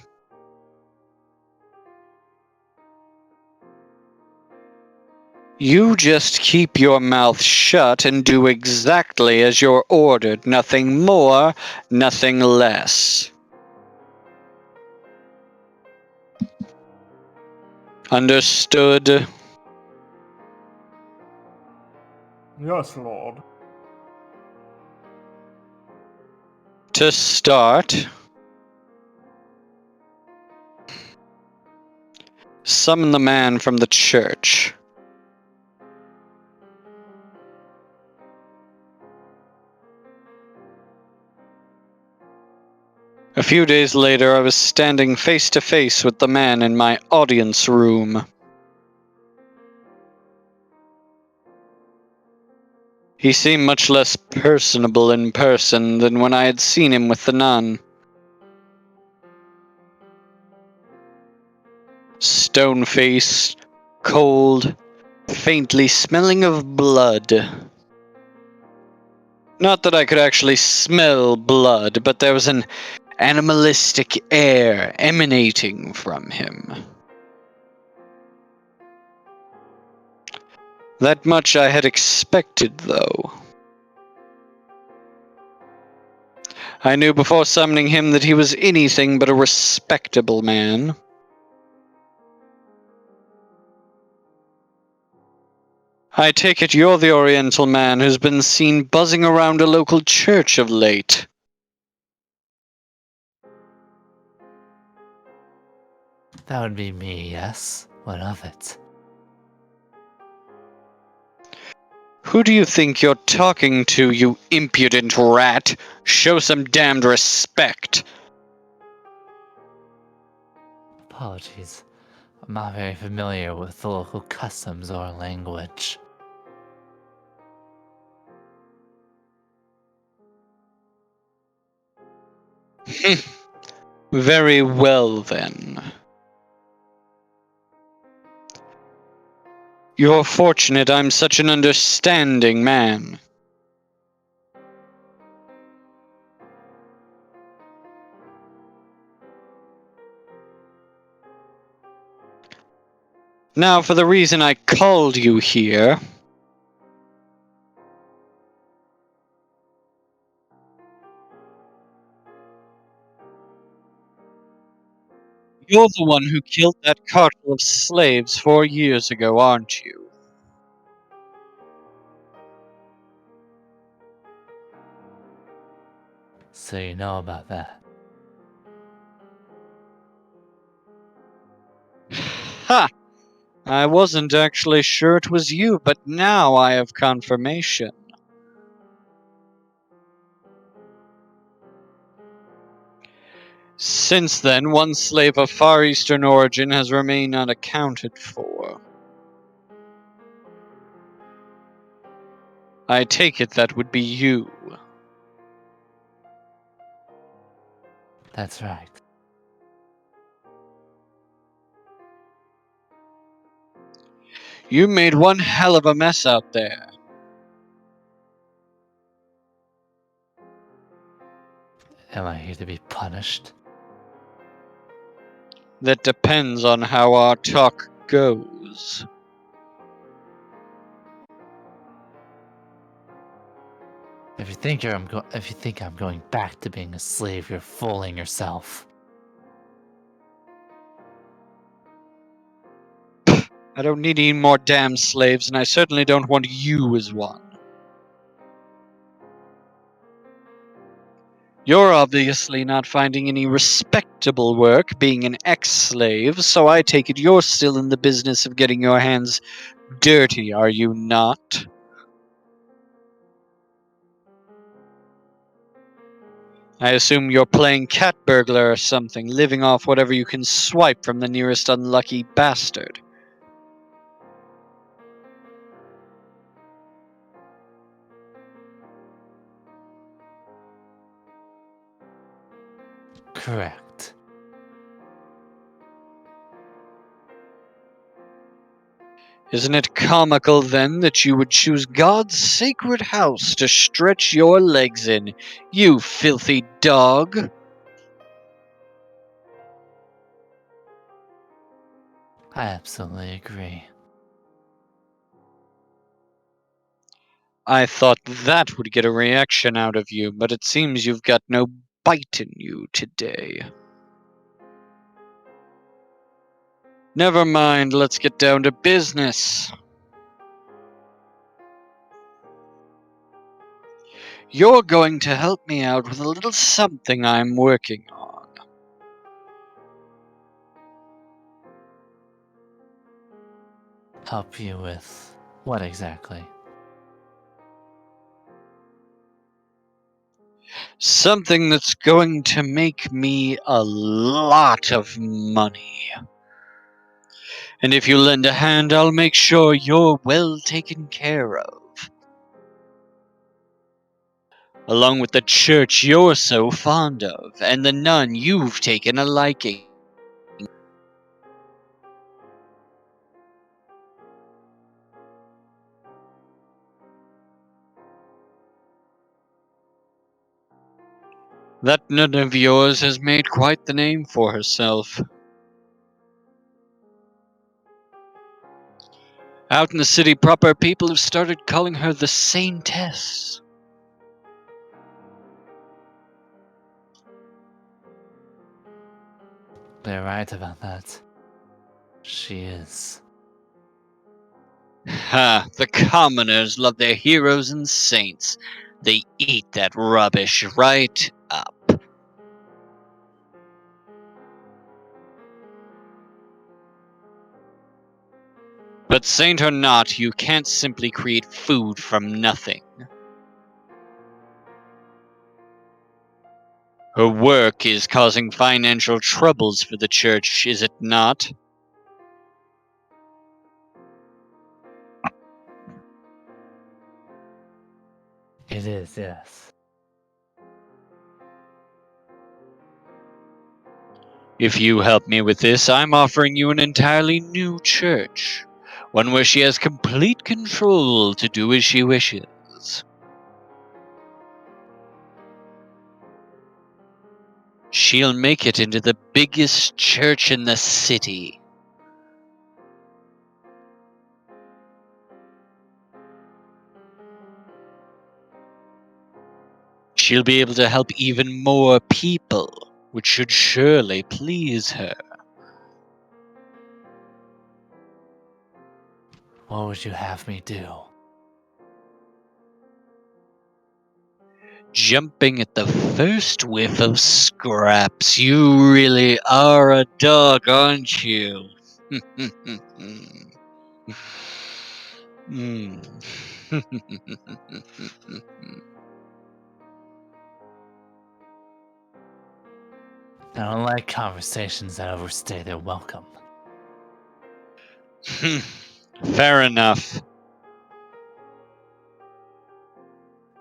You just keep your mouth shut and do exactly as you're ordered. Nothing more, nothing less. Understood? Yes, Lord. To start, summon the man from the church. A few days later, I was standing face to face with the man in my audience room. He seemed much less personable in person than when I had seen him with the nun. Stone-faced, cold, faintly smelling of blood. Not that I could actually smell blood, but there was an animalistic air emanating from him. That much I had expected, though. I knew before summoning him that he was anything but a respectable man. I take it you're the Oriental man who's been seen buzzing around a local church of late. That would be me, yes. What of it? Who do you think you're talking to, you impudent rat? Show some damned respect. Apologies. I'm not very familiar with the local customs or language. Very well, then. You're fortunate I'm such an understanding man. Now, for the reason I called you here. You're the one who killed that cartel of slaves 4 years ago, aren't you? So you know about that. Ha! I wasn't actually sure it was you, but now I have confirmation. Since then, one slave of Far Eastern origin has remained unaccounted for. I take it that would be you. That's right. You made one hell of a mess out there. Am I here to be punished? That depends on how our talk goes. If you think I'm going back to being a slave, you're fooling yourself. I don't need any more damn slaves, and I certainly don't want you as one. You're obviously not finding any respectable work being an ex-slave, so I take it you're still in the business of getting your hands dirty, are you not? I assume you're playing cat burglar or something, living off whatever you can swipe from the nearest unlucky bastard. Correct. Isn't it comical, then, that you would choose God's sacred house to stretch your legs in, you filthy dog? I absolutely agree. I thought that would get a reaction out of you, but it seems you've got no bite in you today. Never mind, let's get down to business. You're going to help me out with a little something I'm working on. Help you with what exactly? Something that's going to make me a lot of money. And if you lend a hand, I'll make sure you're well taken care of. Along with the church you're so fond of, and the nun you've taken a liking. That nun of yours has made quite the name for herself. Out in the city proper, people have started calling her the Saintess. They're right about that. She is. Ha! The commoners love their heroes and saints. They eat that rubbish right up. But saint or not, you can't simply create food from nothing. Her work is causing financial troubles for the church, is it not? It is, yes. If you help me with this, I'm offering you an entirely new church. One where she has complete control to do as she wishes. She'll make it into the biggest church in the city. She'll be able to help even more people, which should surely please her. What would you have me do? Jumping at the first whiff of scraps. You really are a dog, aren't you? Mm. I don't like conversations that overstay their welcome. Fair enough.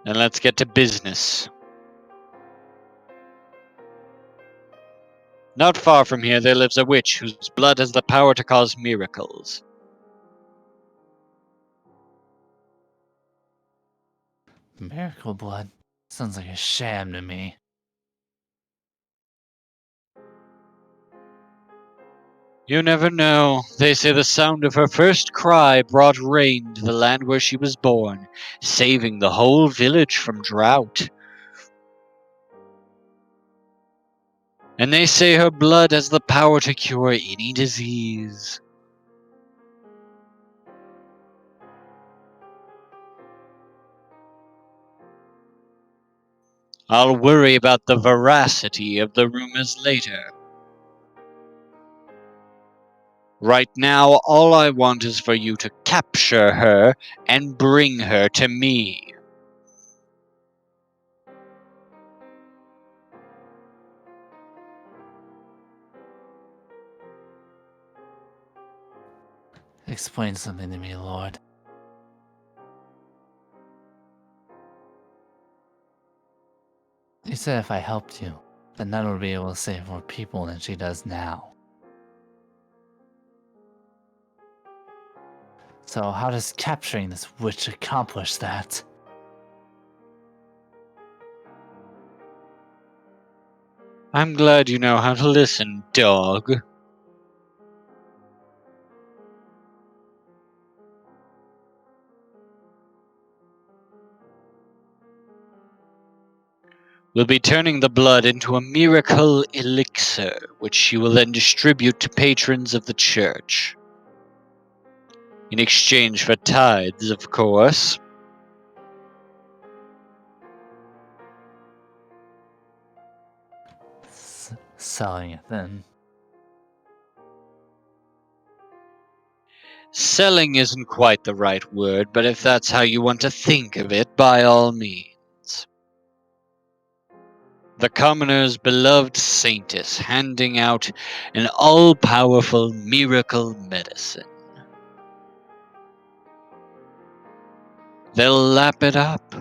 Then let's get to business. Not far from here there lives a witch whose blood has the power to cause miracles. Miracle blood? Sounds like a sham to me. You never know. They say the sound of her first cry brought rain to the land where she was born, saving the whole village from drought. And they say her blood has the power to cure any disease. I'll worry about the veracity of the rumors later. Right now, all I want is for you to capture her and bring her to me. Explain something to me, Lord. You said if I helped you, then Nana would be able to save more people than she does now. So how does capturing this witch accomplish that? I'm glad you know how to listen, dog. We'll be turning the blood into a miracle elixir, which she will then distribute to patrons of the church. In exchange for tithes, of course. Selling it then. Selling isn't quite the right word, but if that's how you want to think of it, by all means. The commoner's beloved saint is handing out an all-powerful miracle medicine. They'll lap it up.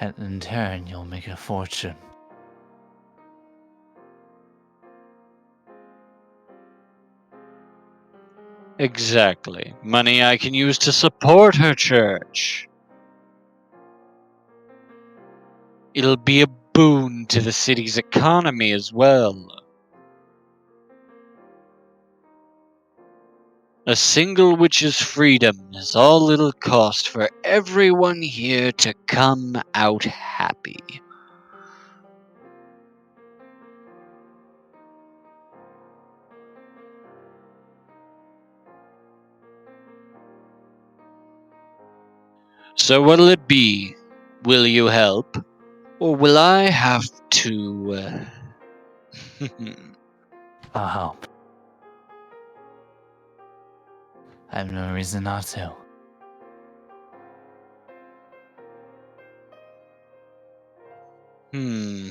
And in turn, you'll make a fortune. Exactly. Money I can use to support her church. It'll be a boon to the city's economy as well. A single witch's freedom is all it'll cost for everyone here to come out happy. So what'll it be? Will you help? Or will I have to, I'll help. I have no reason not to. Hmm.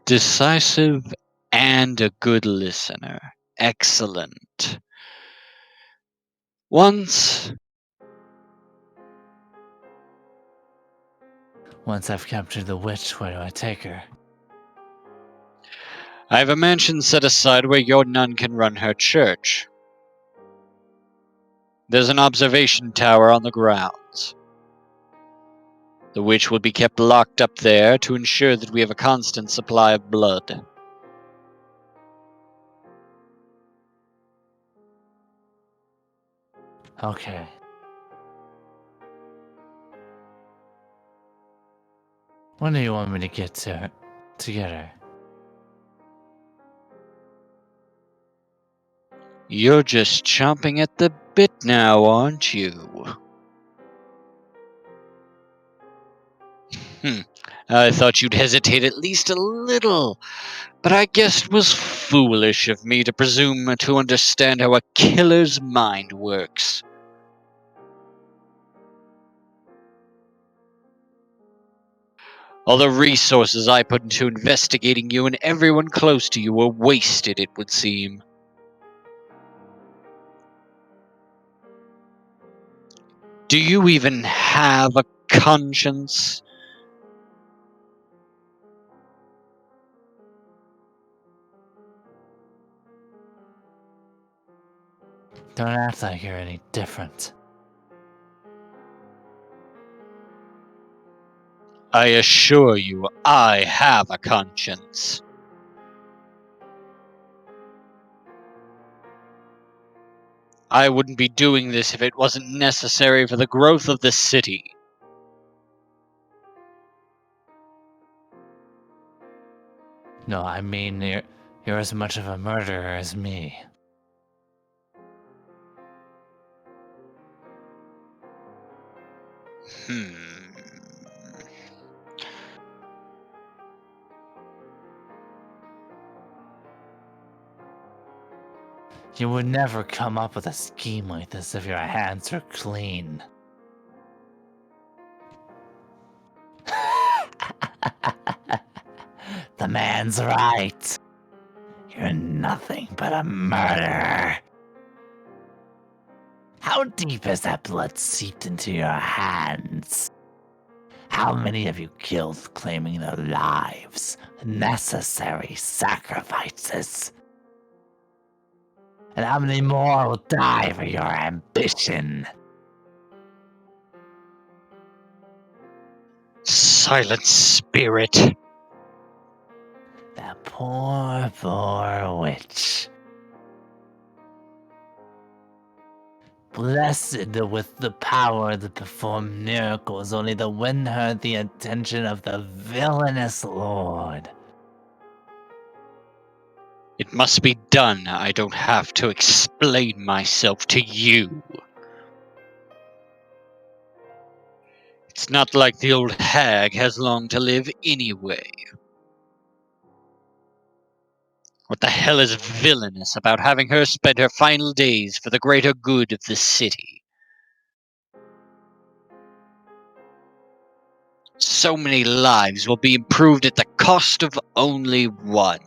Decisive and a good listener. Excellent. Once Once I've captured the witch, where do I take her? I have a mansion set aside where your nun can run her church. There's an observation tower on the grounds. The witch will be kept locked up there to ensure that we have a constant supply of blood. Okay. When do you want me to get to her? To get her? You're just chomping at the bit now, aren't you? I thought you'd hesitate at least a little, but I guess it was foolish of me to presume to understand how a killer's mind works. All the resources I put into investigating you and everyone close to you were wasted, it would seem. Do you even have a conscience? Don't act like you're any different. I assure you, I have a conscience. I wouldn't be doing this if it wasn't necessary for the growth of the city. No, I mean, you're as much of a murderer as me. You would never come up with a scheme like this if your hands were clean. The man's right. You're nothing but a murderer. How deep has that blood seeped into your hands? How many have you killed claiming their lives? Necessary sacrifices. And how many more will die for your ambition? Silent spirit. That poor witch. Blessed with the power to perform miracles only to win her the attention of the villainous lord. It must be done. I don't have to explain myself to you. It's not like the old hag has long to live anyway. What the hell is villainous about having her spend her final days for the greater good of the city? So many lives will be improved at the cost of only one.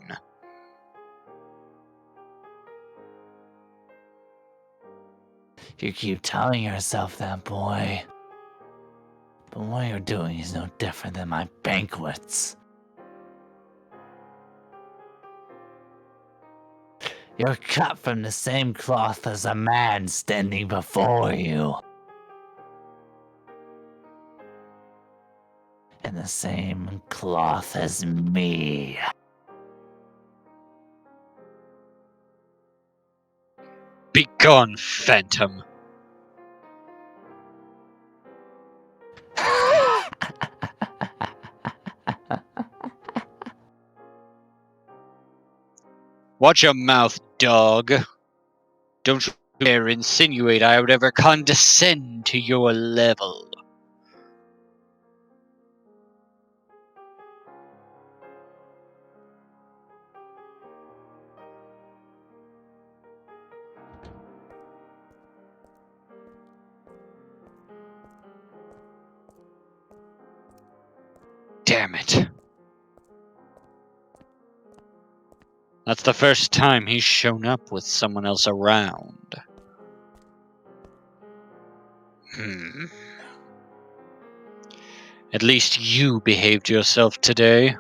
You keep telling yourself that, boy. But what you're doing is no different than my banquets. You're cut from the same cloth as a man standing before you. And the same cloth as me. Begone, phantom. Watch your mouth, dog. Don't you dare insinuate I would ever condescend to your level. Damn it. That's the first time he's shown up with someone else around. At least you behaved yourself today.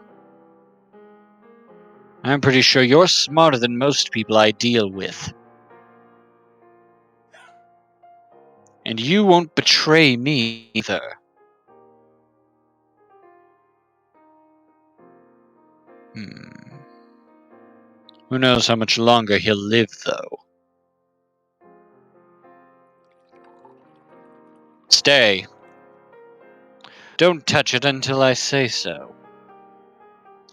I'm pretty sure you're smarter than most people I deal with. And you won't betray me either. Who knows how much longer he'll live, though. Stay. Don't touch it until I say so.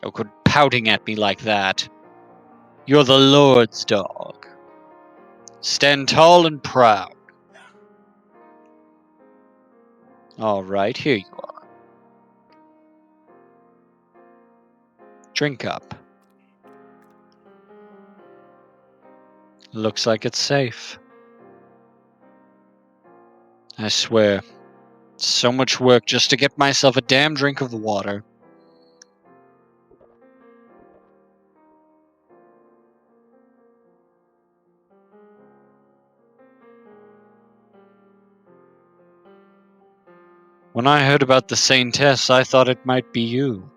Oh, quit pouting at me like that. You're the Lord's dog. Stand tall and proud. All right, here you are. Drink up. Looks like it's safe. I swear, so much work just to get myself a damn drink of water. When I heard about the Saintess, I thought it might be you.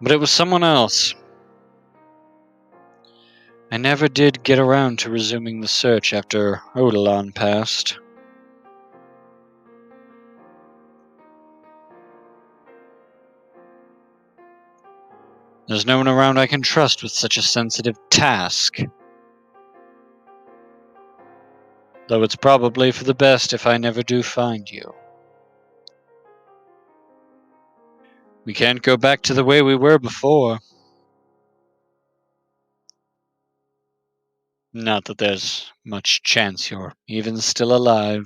But it was someone else. I never did get around to resuming the search after Odilon passed. There's no one around I can trust with such a sensitive task. Though it's probably for the best if I never do find you. We can't go back to the way we were before. Not that there's much chance you're even still alive.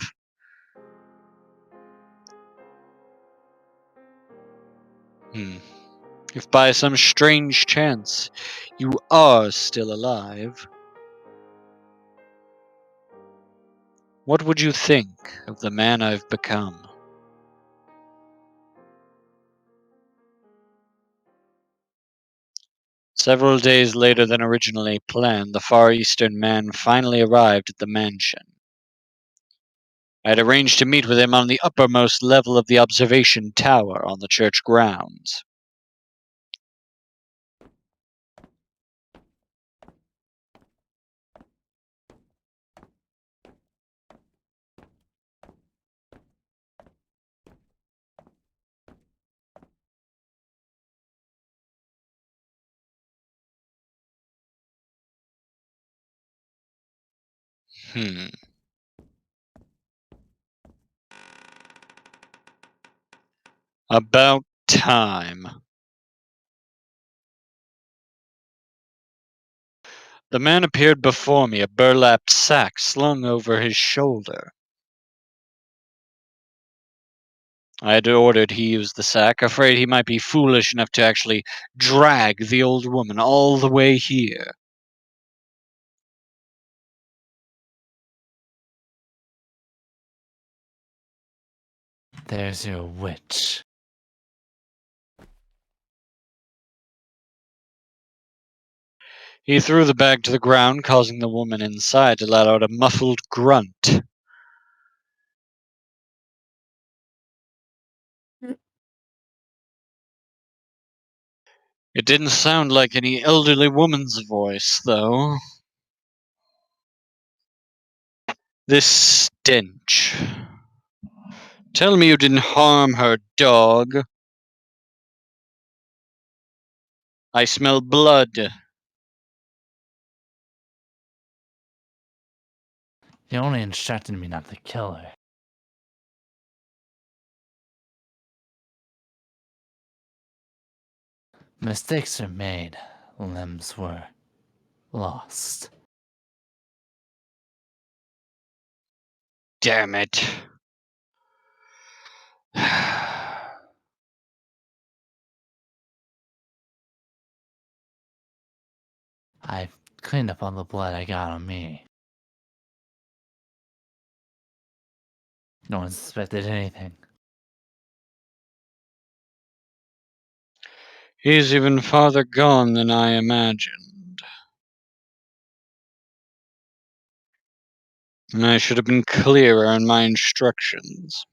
If by some strange chance you are still alive, what would you think of the man I've become? Several days later than originally planned, the Far Eastern man finally arrived at the mansion. I had arranged to meet with him on the uppermost level of the observation tower on the church grounds. About time. The man appeared before me, a burlap sack slung over his shoulder. I had ordered he use the sack, afraid he might be foolish enough to actually drag the old woman all the way here. There's your witch. He threw the bag to the ground, causing the woman inside to let out a muffled grunt. It didn't sound like any elderly woman's voice, though. This stench. Tell me you didn't harm her, dog. I smell blood. You only instructed me not to kill her. Mistakes are made. Limbs were lost. Damn it. I cleaned up all the blood I got on me. No one suspected anything. He's even farther gone than I imagined. I should have been clearer in my instructions.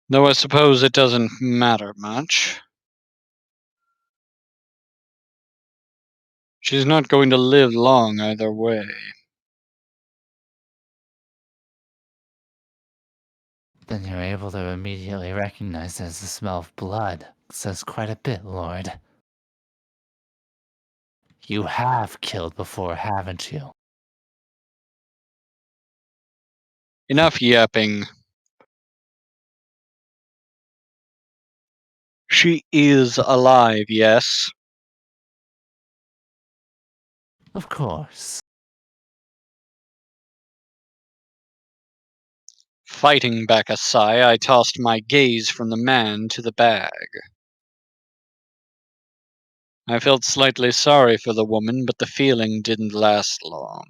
Though I suppose it doesn't matter much. She's not going to live long either way. Then you're able to immediately recognize it as the smell of blood. Says quite a bit, Lord. You have killed before, haven't you? Enough yapping. She is alive, yes? Of course. Fighting back a sigh, I tossed my gaze from the man to the bag. I felt slightly sorry for the woman, but the feeling didn't last long.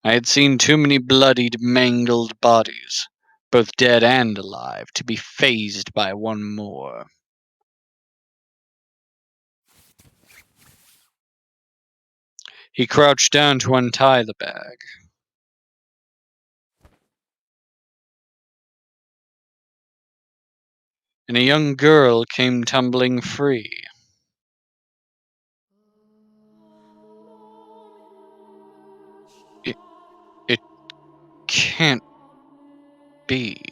I had seen too many bloodied, mangled bodies, both dead and alive, to be fazed by one more. He crouched down to untie the bag. And a young girl came tumbling free. It can't be.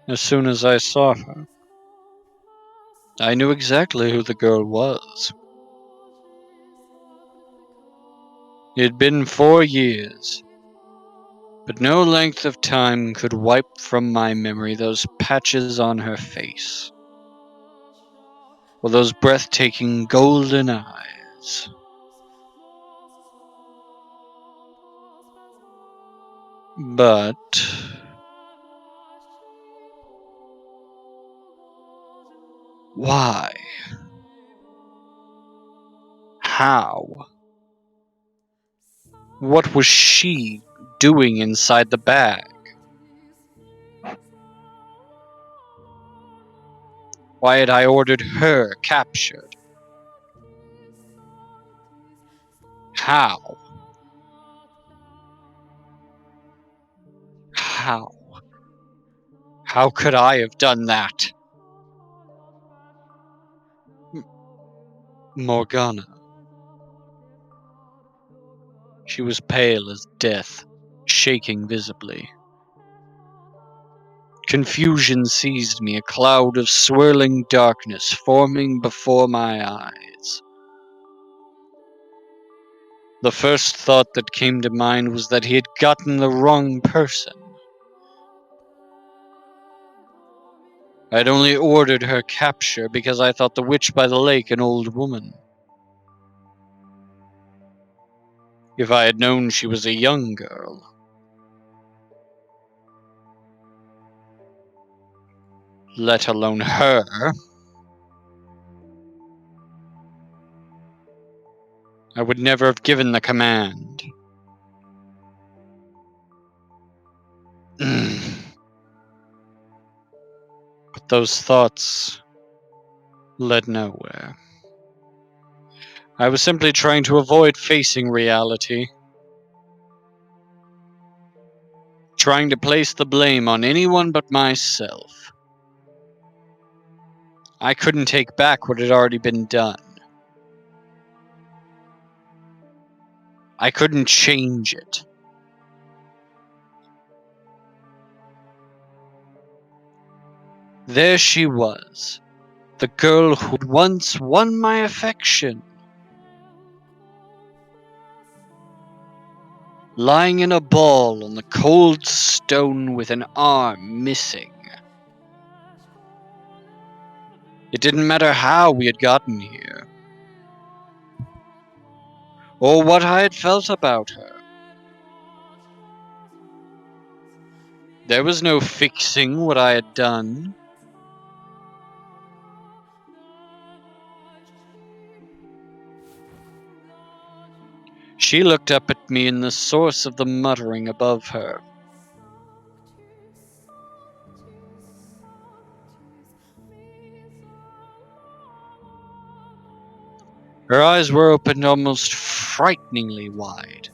As soon as I saw her, I knew exactly who the girl was. It had been 4 years, but no length of time could wipe from my memory those patches on her face, or those breathtaking golden eyes. But why? How? What was she doing inside the bag? Why had I ordered her captured? How? How? How could I have done that? Morgana. She was pale as death, shaking visibly. Confusion seized me, a cloud of swirling darkness forming before my eyes. The first thought that came to mind was that he had gotten the wrong person. I had only ordered her capture because I thought the witch by the lake an old woman. If I had known she was a young girl, let alone her, I would never have given the command. But those thoughts led nowhere. I was simply trying to avoid facing reality. Trying to place the blame on anyone but myself. I couldn't take back what had already been done. I couldn't change it. There she was, the girl who'd once won my affection. Lying in a ball on the cold stone with an arm missing. It didn't matter how we had gotten here, or what I had felt about her. There was no fixing what I had done. She looked up at me in the source of the muttering above her. Her eyes were opened almost frighteningly wide.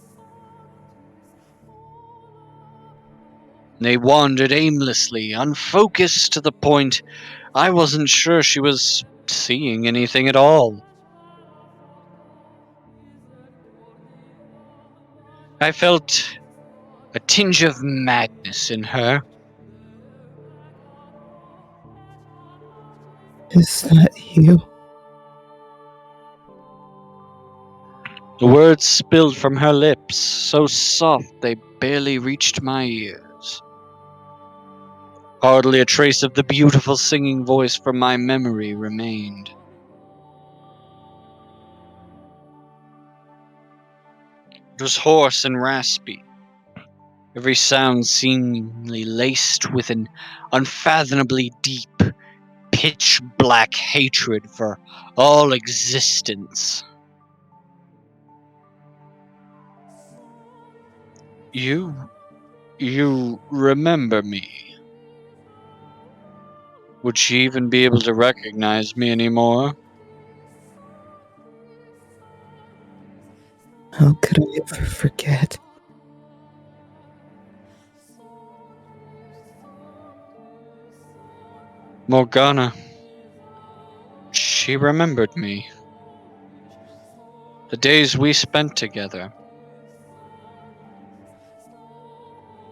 They wandered aimlessly, unfocused to the point I wasn't sure she was seeing anything at all. I felt a tinge of madness in her. Is that you? The words spilled from her lips, so soft they barely reached my ears. Hardly a trace of the beautiful singing voice from my memory remained. It was hoarse and raspy, every sound seemingly laced with an unfathomably deep, pitch-black hatred for all existence. You remember me? Would she even be able to recognize me anymore? How could I ever forget? Morgana. She remembered me. The days we spent together.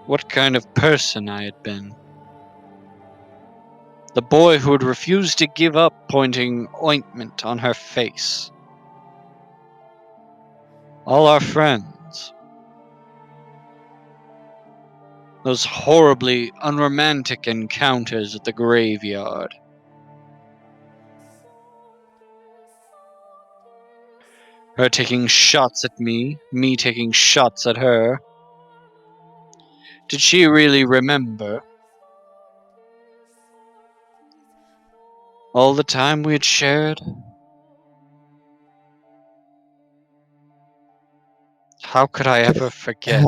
What kind of person I had been. The boy who had refused to give up pointing ointment on her face. All our friends. Those horribly unromantic encounters at the graveyard. Her taking shots at me taking shots at her. Did she really remember? All the time we had shared? How could I ever forget?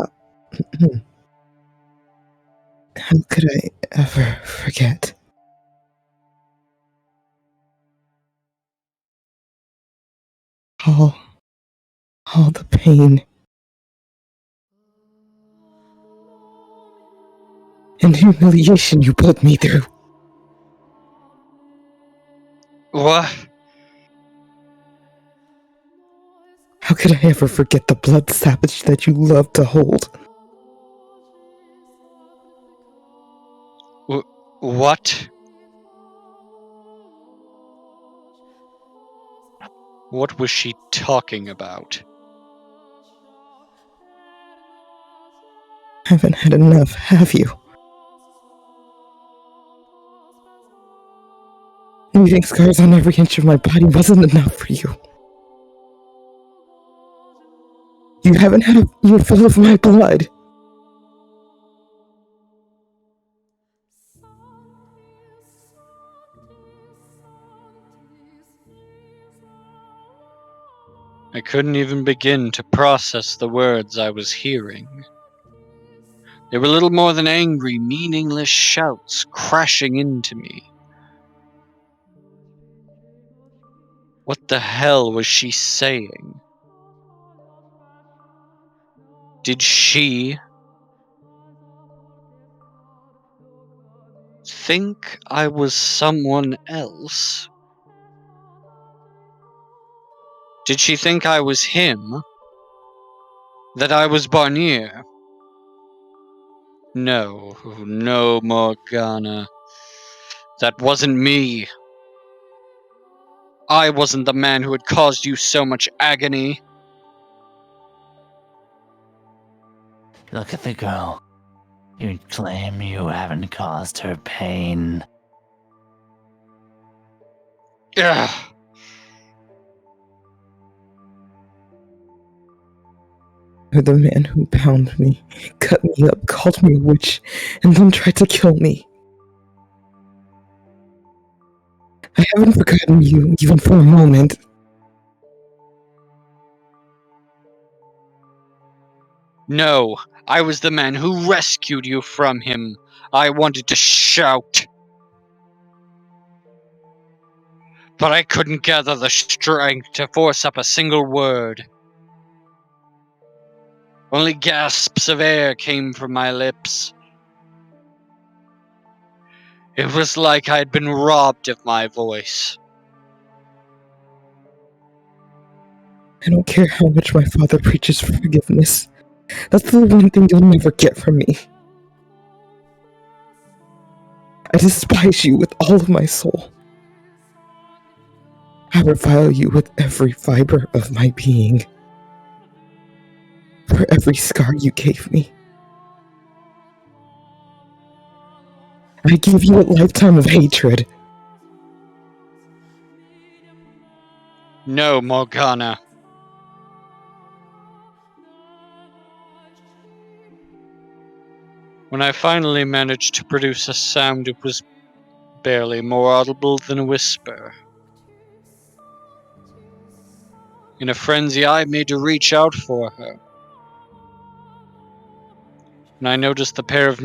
How could I ever forget? All the pain and humiliation you put me through. What? How could I ever forget the blood savage that you loved to hold? What? What was she talking about? Haven't had enough, have you? Leaving scars on every inch of my body wasn't enough for you. You haven't had a earful of my blood. I couldn't even begin to process the words I was hearing. They were little more than angry, meaningless shouts crashing into me. What the hell was she saying? Did she think I was someone else? Did she think I was him? That I was Barnier? No, no, Morgana. That wasn't me. I wasn't the man who had caused you so much agony. Look at the girl. You claim you haven't caused her pain. Ugh. You're the man who bound me, cut me up, called me a witch, and then tried to kill me. I haven't forgotten you, even for a moment. No, I was the man who rescued you from him. I wanted to shout. But I couldn't gather the strength to force up a single word. Only gasps of air came from my lips. It was like I'd been robbed of my voice. I don't care how much my father preaches forgiveness. That's the one thing you'll never get from me. I despise you with all of my soul. I revile you with every fiber of my being. For every scar you gave me. I give you a lifetime of hatred. No, Morgana. When I finally managed to produce a sound, it was barely more audible than a whisper. In a frenzy, I made to reach out for her. And I noticed the pair of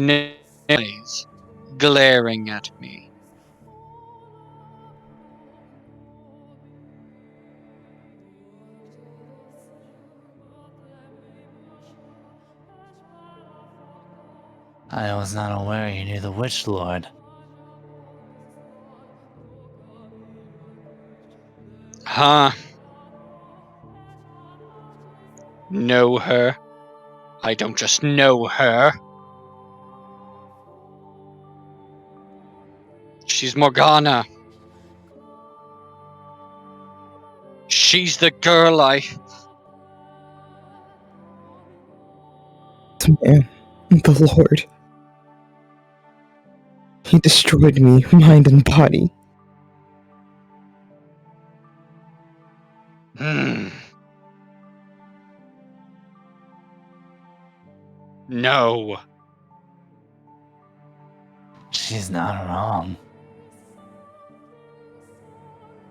eyes glaring at me. I was not aware you knew the Witch Lord. Huh? Know her? I don't just know her. She's Morgana. She's the girl This man, the Lord. He destroyed me, mind and body. No. She's not wrong.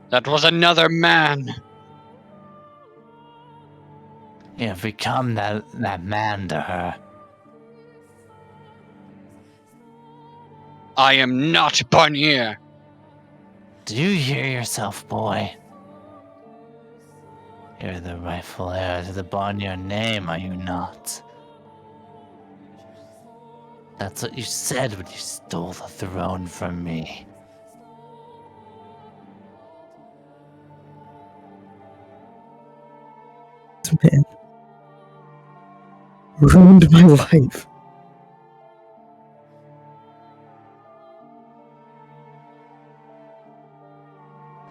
That was another man. You've become that man to her. I am not Barnier. Do you hear yourself, boy? You're the rightful heir to the Barnier name, are you not? That's what you said when you stole the throne from me. This man ruined my life.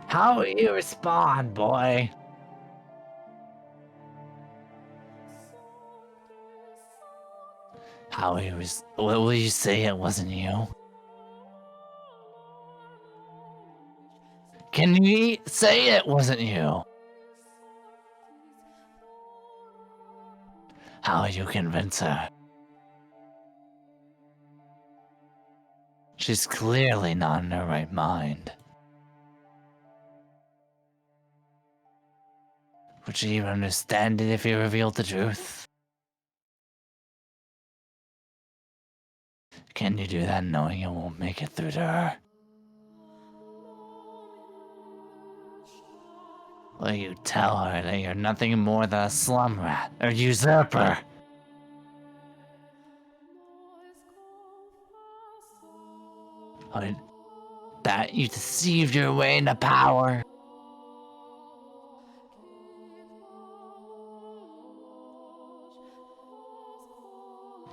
How will you respond, boy? What will you say it wasn't you? Can you say it wasn't you? How will you convince her? She's clearly not in her right mind. Would she even understand it if you revealed the truth? Can you do that knowing it won't make it through to her? Will you tell her that you're nothing more than a slum rat or usurper? Or that you deceived your way into power?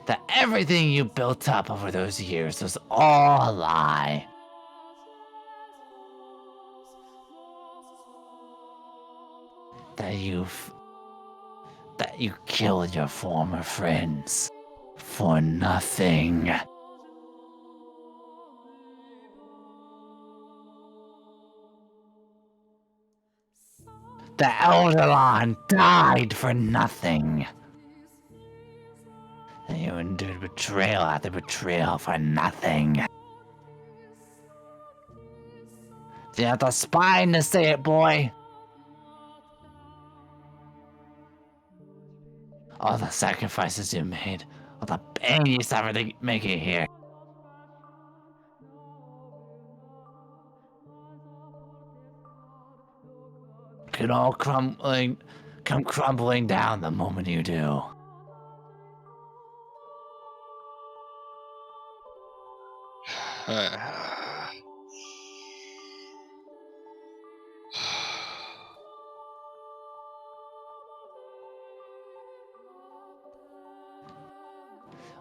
That everything you built up over those years was all a lie? That you killed your former friends for nothing? The Elderlon died for nothing. And you endured betrayal after betrayal for nothing. Do you have the spine to say it, boy? All the sacrifices you made, all the pain you suffered to make it here. Could all come crumbling down the moment you do.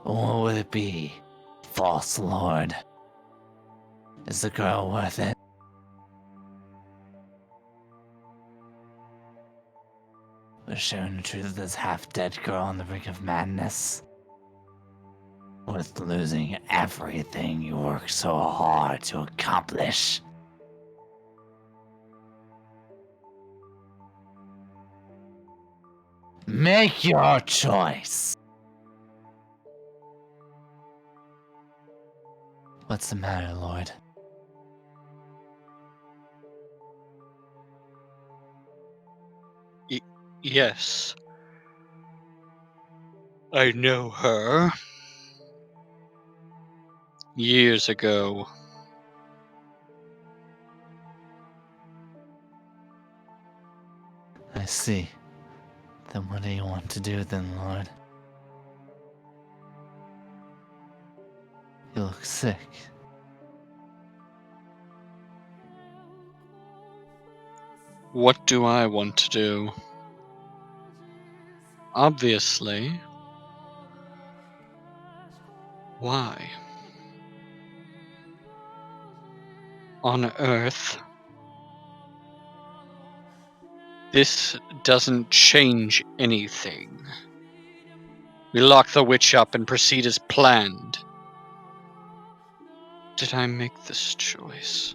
What would it be, false lord? Is the girl worth it? Was sharing the truth of this half-dead girl on the brink of madness worth losing everything you worked so hard to accomplish? Make your choice. What's the matter, Lord? Yes. I know her. Years ago. I see. Then what do you want to do then, Lord? You look sick. What do I want to do? Obviously. Why? on Earth. This doesn't change anything. We lock the witch up and proceed as planned. Did I make this choice?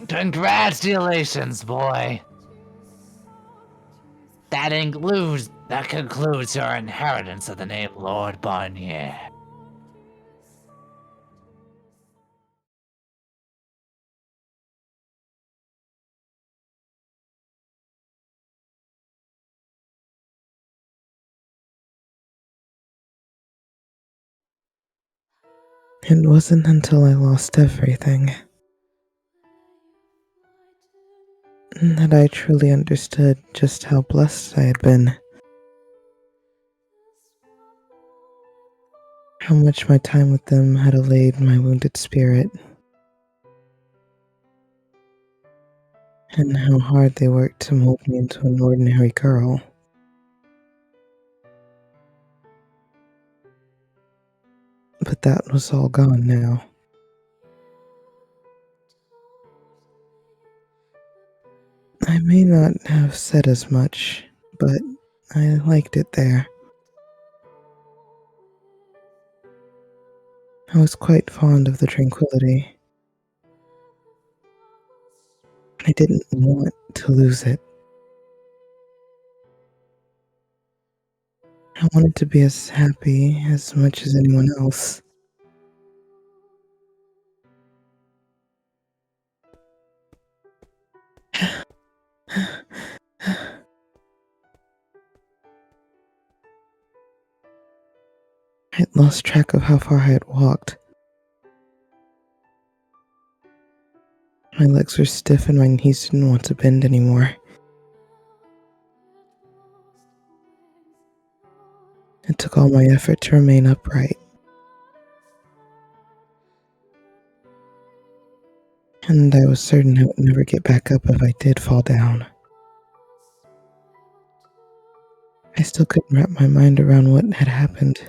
Congratulations, boy. That concludes your inheritance of the name Lord Barnier. It wasn't until I lost everything that I truly understood just how blessed I had been. How much my time with them had allayed my wounded spirit. And how hard they worked to mold me into an ordinary girl. But that was all gone now. I may not have said as much, but I liked it there. I was quite fond of the tranquility. I didn't want to lose it. I wanted to be as happy as much as anyone else. I had lost track of how far I had walked. My legs were stiff and my knees didn't want to bend anymore. It took all my effort to remain upright. And I was certain I would never get back up if I did fall down. I still couldn't wrap my mind around what had happened.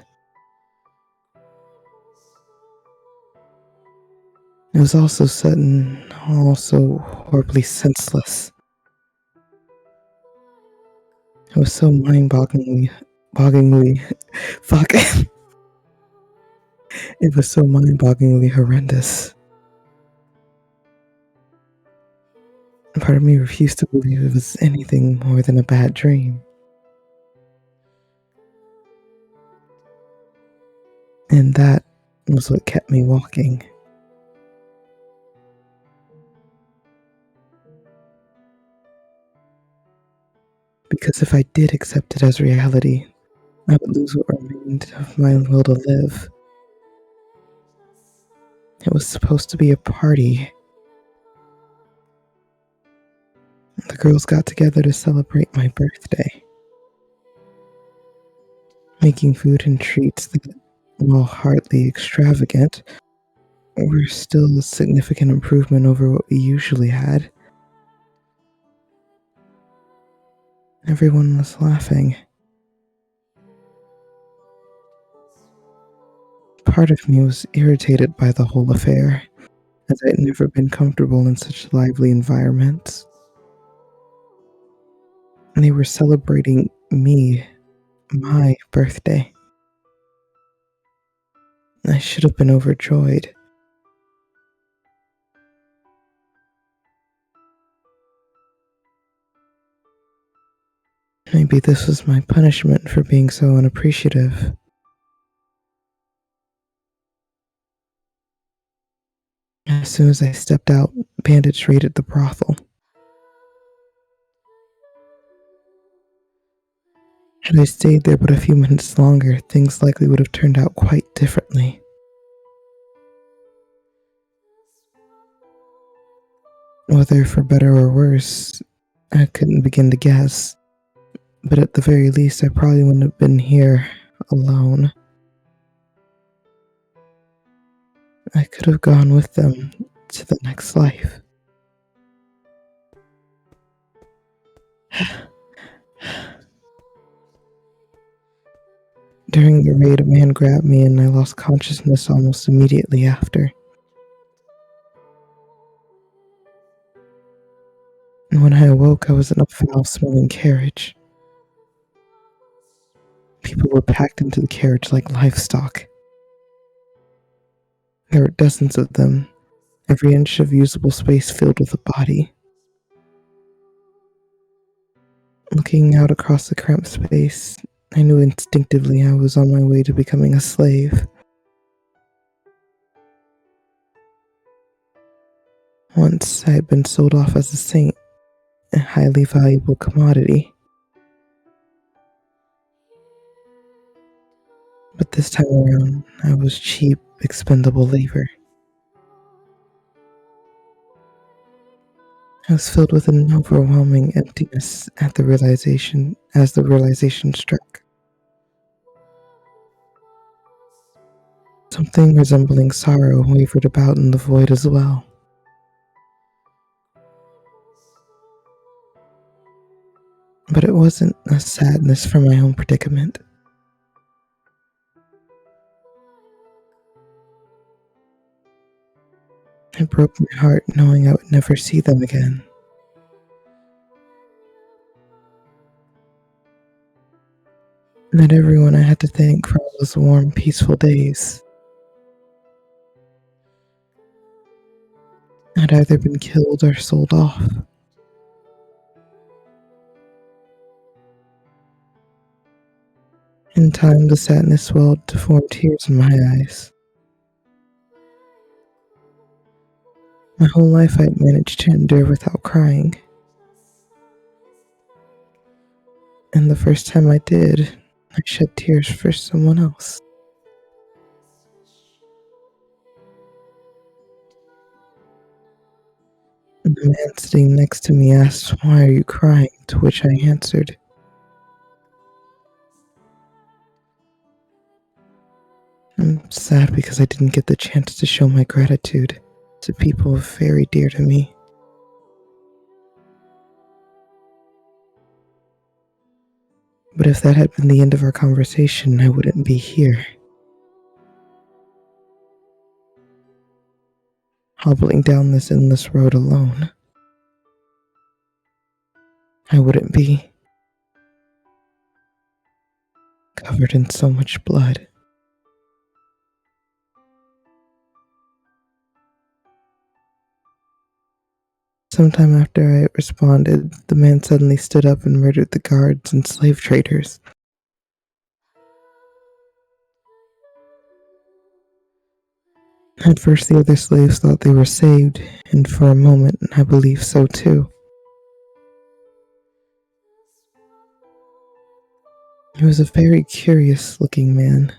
It was all so sudden, all so horribly senseless. It was so mind-bogglingly, fuck. It was so mind-bogglingly horrendous. And part of me refused to believe it was anything more than a bad dream. And that was what kept me walking. Because if I did accept it as reality, I would lose what remained of my will to live. It was supposed to be a party. The girls got together to celebrate my birthday. Making food and treats that, while hardly extravagant, were still a significant improvement over what we usually had. Everyone was laughing. Part of me was irritated by the whole affair, as I had never been comfortable in such lively environments. And they were celebrating me, my birthday. I should have been overjoyed. Maybe this was my punishment for being so unappreciative. As soon as I stepped out, bandits raided the brothel. Had I stayed there but a few minutes longer, things likely would have turned out quite differently. Whether for better or worse, I couldn't begin to guess. But at the very least, I probably wouldn't have been here alone. I could have gone with them to the next life. During the raid, a man grabbed me and I lost consciousness almost immediately after. And when I awoke, I was in a foul-smelling carriage. People were packed into the carriage like livestock. There were dozens of them, every inch of usable space filled with a body. Looking out across the cramped space, I knew instinctively I was on my way to becoming a slave. Once I had been sold off as a saint, a highly valuable commodity. But this time around, I was cheap, expendable labor. I was filled with an overwhelming emptiness as the realization struck. Something resembling sorrow wavered about in the void as well. But it wasn't a sadness for my own predicament. It broke my heart knowing I would never see them again. Not everyone I had to thank for all those warm, peaceful days had either been killed or sold off. In time, the sadness swelled to form tears in my eyes. My whole life I had managed to endure without crying. And the first time I did, I shed tears for someone else. The man sitting next to me asked, "Why are you crying?" To which I answered, "I'm sad because I didn't get the chance to show my gratitude to people very dear to me." But if that had been the end of our conversation, I wouldn't be here, hobbling down this endless road alone. I wouldn't be covered in so much blood. Sometime after I responded, the man suddenly stood up and murdered the guards and slave traders. At first, the other slaves thought they were saved, and for a moment, I believed so too. He was a very curious-looking man.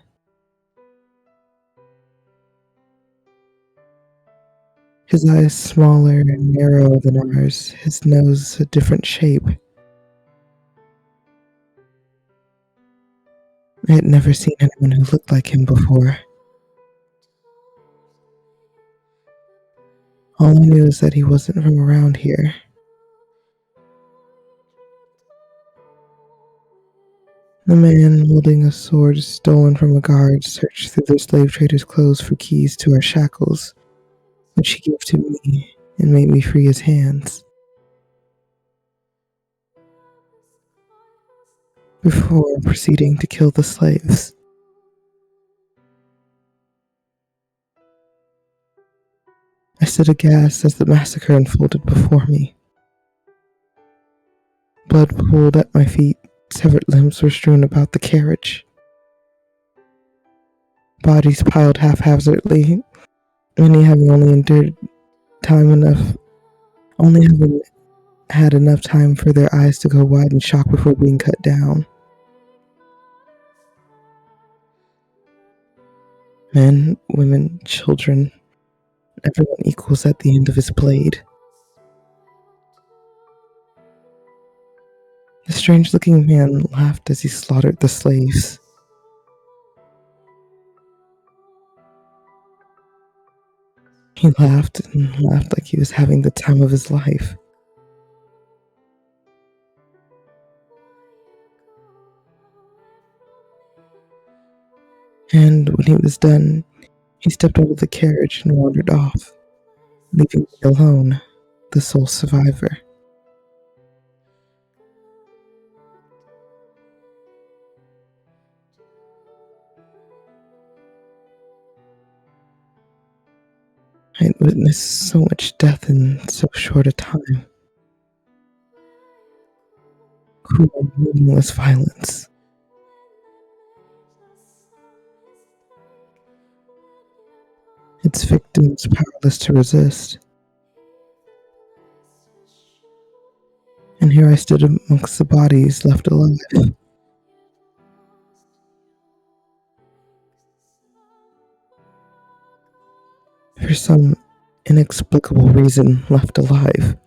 His eyes smaller and narrower than ours, his nose a different shape. I had never seen anyone who looked like him before. All I knew is that he wasn't from around here. The man, wielding a sword stolen from a guard, searched through the slave trader's clothes for keys to our shackles, which he gave to me and made me free his hands. Before proceeding to kill the slaves. I stood aghast as the massacre unfolded before me. Blood pooled at my feet, severed limbs were strewn about the carriage. Bodies piled haphazardly, many having only having had enough time for their eyes to go wide in shock before being cut down. Men, women, children, everyone equals at the end of his blade. The strange-looking man laughed as he slaughtered the slaves. He laughed and laughed like he was having the time of his life. And when he was done, he stepped out of the carriage and wandered off, leaving me alone, the sole survivor. I had witnessed so much death in so short a time. Cruel, meaningless violence. Its victims powerless to resist. And here I stood amongst the bodies left alive. For some inexplicable reason, left alive.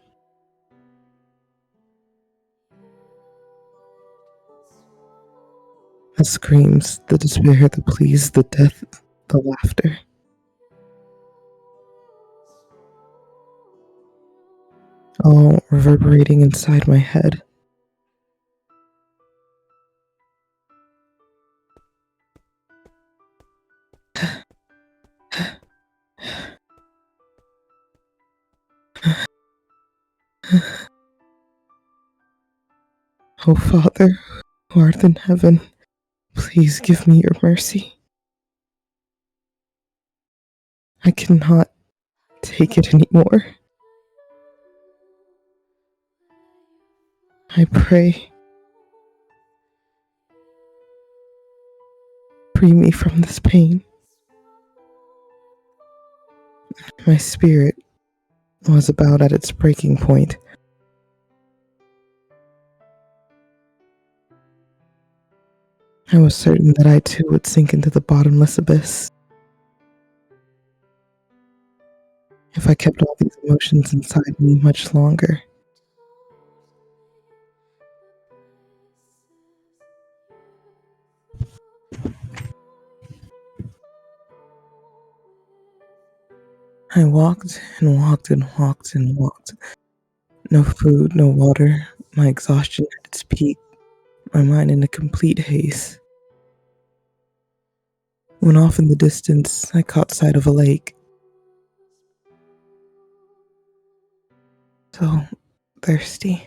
The screams, the despair, the pleas, the death, the laughter. All reverberating inside my head. Oh, Father, who art in heaven, please give me your mercy. I cannot take it anymore. I pray. Free me from this pain. My spirit was about at its breaking point. I was certain that I too would sink into the bottomless abyss. If I kept all these emotions inside me much longer. I walked and walked and walked and walked. No food, no water, my exhaustion at its peak, my mind in a complete haze. When off in the distance, I caught sight of a lake. So thirsty.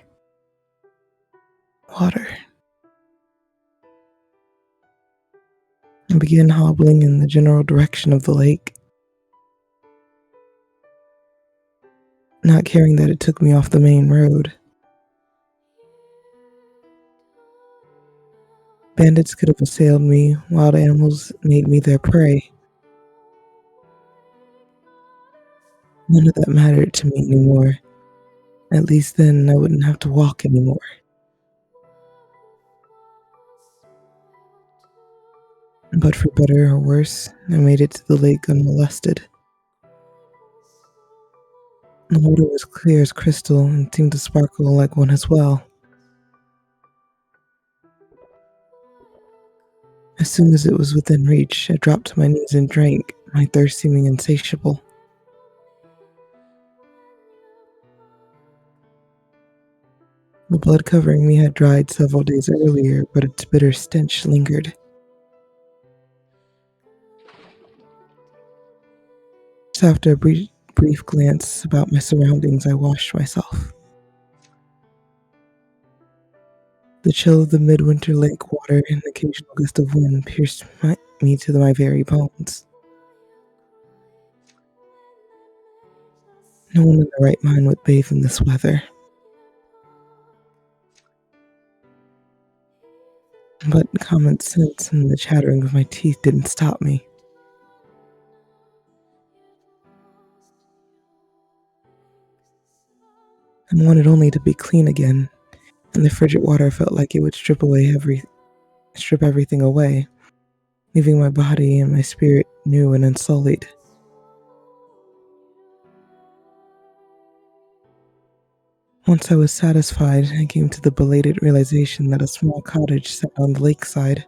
Water. I began hobbling in the general direction of the lake, not caring that it took me off the main road. Bandits could have assailed me, wild animals made me their prey. None of that mattered to me anymore. At least then I wouldn't have to walk anymore. But for better or worse, I made it to the lake unmolested. The water was clear as crystal and seemed to sparkle like one as well. As soon as it was within reach, I dropped to my knees and drank, my thirst seeming insatiable. The blood covering me had dried several days earlier, but its bitter stench lingered. Just after a brief glance about my surroundings, I washed myself. The chill of the midwinter lake water and the occasional gust of wind pierced me to my very bones. No one in their right mind would bathe in this weather. But common sense and the chattering of my teeth didn't stop me. I wanted only to be clean again, and the frigid water felt like it would strip everything away, leaving my body and my spirit new and unsullied. Once I was satisfied, I came to the belated realization that a small cottage sat on the lakeside.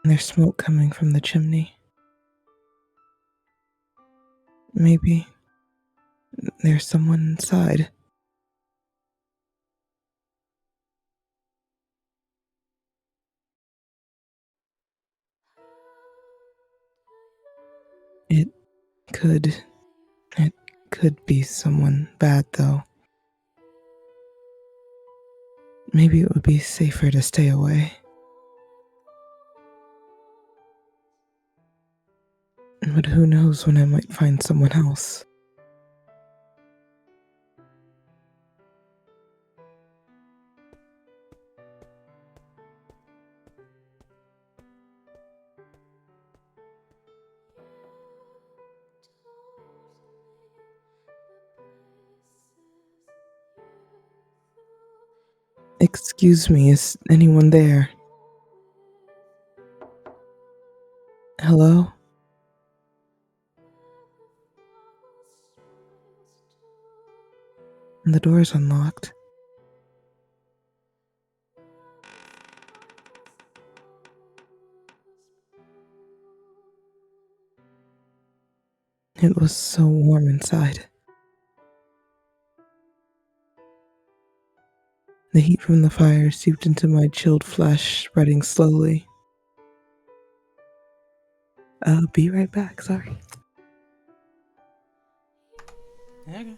And there's smoke coming from the chimney. Maybe there's someone inside. It could be someone bad, though. Maybe it would be safer to stay away. But who knows when I might find someone else. Excuse me, is anyone there? Hello? The door's unlocked. It was so warm inside. The heat from the fire seeped into my chilled flesh, spreading slowly. I'll be right back, sorry. Okay.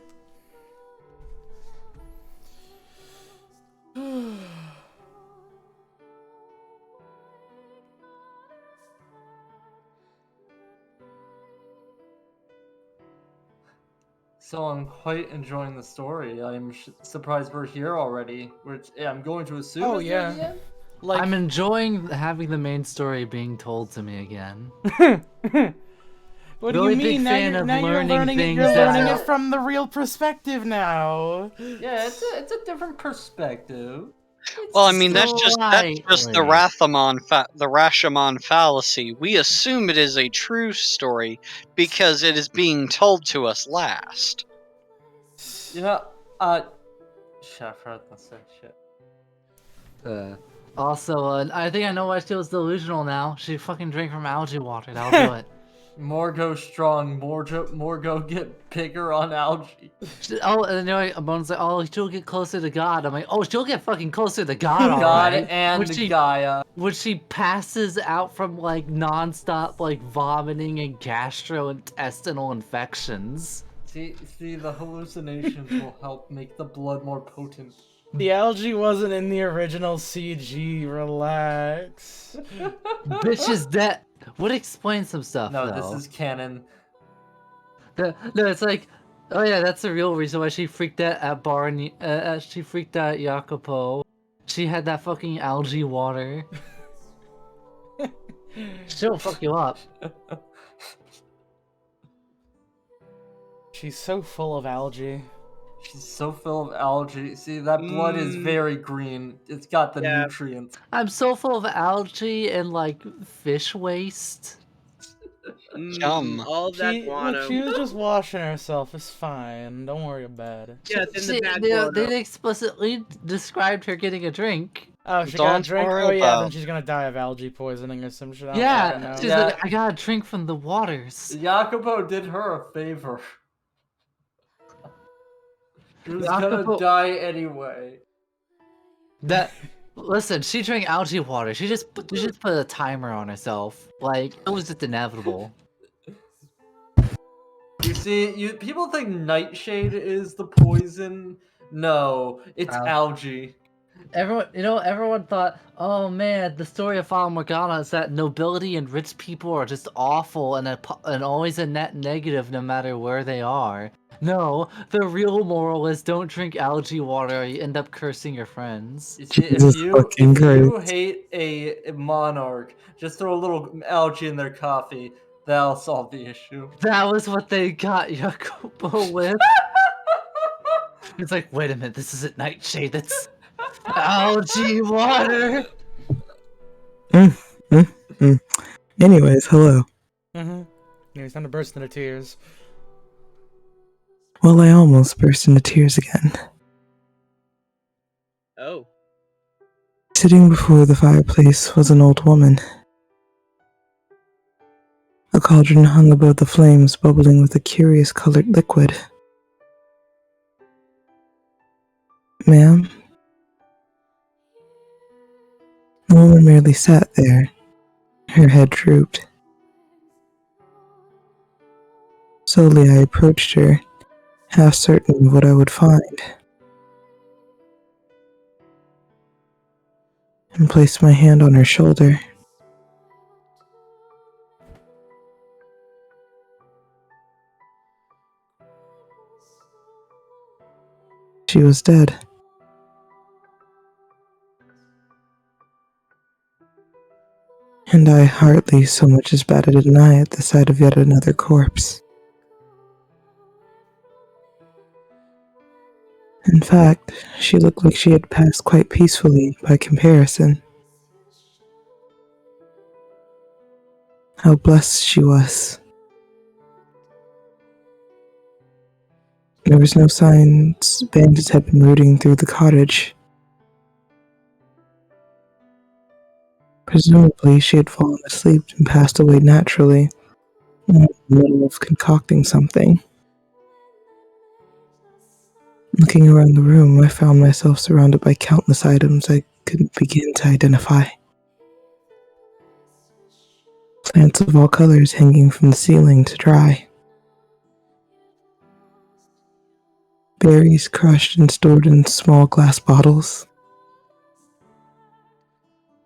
So I'm quite enjoying the story. I'm surprised we're here already. I'm going to assume. Oh it's near the yeah. end? Like I'm enjoying having the main story being told to me again. What do Really you big mean? fan of Now you're learning learning it. things You're that- learning it from the real perspective now. Yeah, it's a different perspective. Well, I mean, that's just the Rashomon fallacy. We assume it is a true story because it is being told to us last. You know, shit, I forgot to say shit. Also, I think I know why she was delusional now. She fucking drank from algae water. That'll do it. Morgo strong, Morgo get bigger on algae. Oh, and then Bone's like, oh, she'll get closer to God. I'm like, oh, she'll get fucking closer to God, all God right. and Gaia. When she passes out from like non-stop like vomiting and gastrointestinal infections. See, the hallucinations will help make the blood more potent. The algae wasn't in the original CG. Relax. Bitch is dead. Would explain some stuff. No, though. this is canon. No, it's like, oh yeah, that's the real reason why she freaked out at Barney. She freaked out at Jacopo. She had that fucking algae water. She'll fuck you up. She's so full of algae. She's so full of algae. See, that blood is very green. It's got the nutrients. I'm so full of algae and like fish waste. Yum. All of that guano. Look, she was just washing herself. It's fine. Don't worry about it. Yeah, it's in the back. They explicitly described her getting a drink. Oh, she got a drink? Oh yeah, then she's gonna die of algae poisoning or some shit. Yeah, she's like, I got a drink from the waters. Jacopo did her a favor. She was gonna die anyway. Listen, she drank algae water. She just put a timer on herself. Like, it was just inevitable. You see, people think nightshade is the poison. No, it's algae. Everyone thought, oh man, the story of Fata Morgana is that nobility and rich people are just awful and always a net negative no matter where they are. No, the real moral is don't drink algae water or you end up cursing your friends. You see, if you hate a monarch, just throw a little algae in their coffee. That'll solve the issue. That was what they got Jacopo with. It's like, wait a minute, this isn't nightshade, that's algae water. Anyways, hello. Yeah, it's time to burst into tears. Well, I almost burst into tears again. Oh. Sitting before the fireplace was an old woman. A cauldron hung above the flames, bubbling with a curious colored liquid. Ma'am? The woman merely sat there, her head drooped. Slowly I approached her, half certain of what I would find, and placed my hand on her shoulder. She was dead. And I hardly so much as batted an eye at the sight of yet another corpse. In fact, she looked like she had passed quite peacefully by comparison. How blessed she was. There was no signs bandits had been rooting through the cottage. Presumably, she had fallen asleep and passed away naturally, in the middle of concocting something. Looking around the room, I found myself surrounded by countless items I couldn't begin to identify. Plants of all colors hanging from the ceiling to dry. Berries crushed and stored in small glass bottles.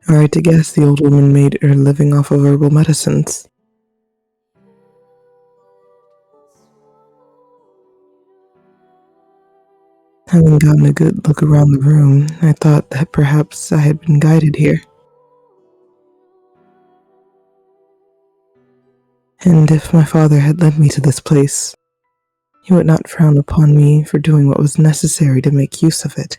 Were I to guess, the old woman made her living off of herbal medicines. Having gotten a good look around the room, I thought that perhaps I had been guided here. And if my father had led me to this place, he would not frown upon me for doing what was necessary to make use of it.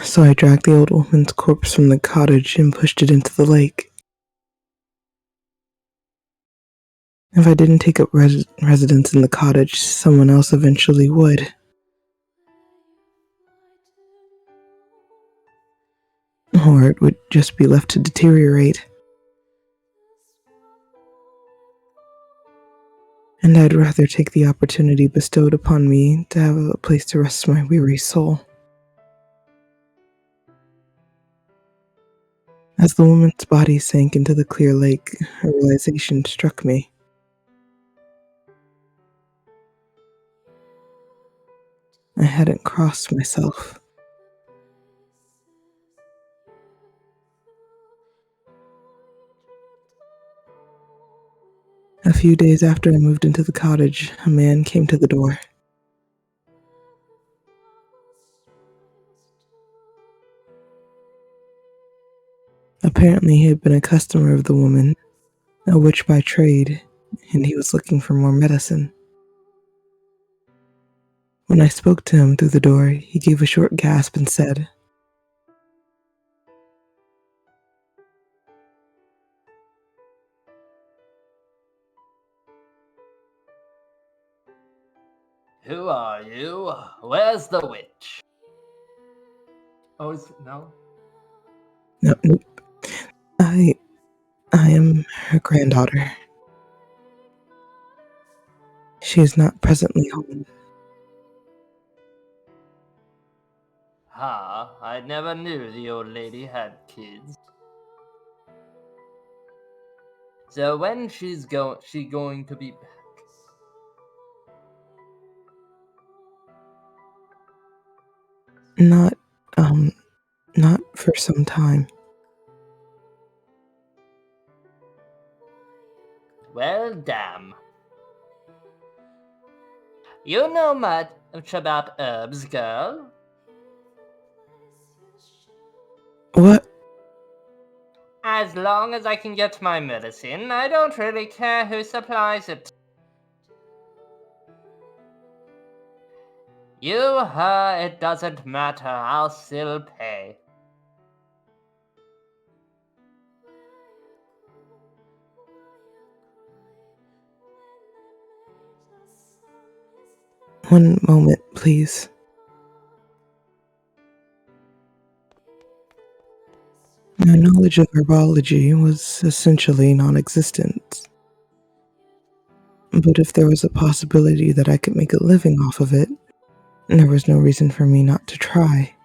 So I dragged the old woman's corpse from the cottage and pushed it into the lake. If I didn't take up residence in the cottage, someone else eventually would. Or it would just be left to deteriorate. And I'd rather take the opportunity bestowed upon me to have a place to rest my weary soul. As the woman's body sank into the clear lake, a realization struck me. I hadn't crossed myself. A few days after I moved into the cottage, a man came to the door. Apparently, he had been a customer of the woman, a witch by trade, and he was looking for more medicine. When I spoke to him through the door, he gave a short gasp and said, Who are you? Where's the witch? Oh, no? Nope. I am her granddaughter. She is not presently home. I never knew the old lady had kids. So when she going to be back? Not for some time. Well, damn. You know much about herbs, girl? What? As long as I can get my medicine, I don't really care who supplies it. You, her, it doesn't matter. I'll still pay. One moment, please. My knowledge of herbology was essentially non-existent. But if there was a possibility that I could make a living off of it, there was no reason for me not to try.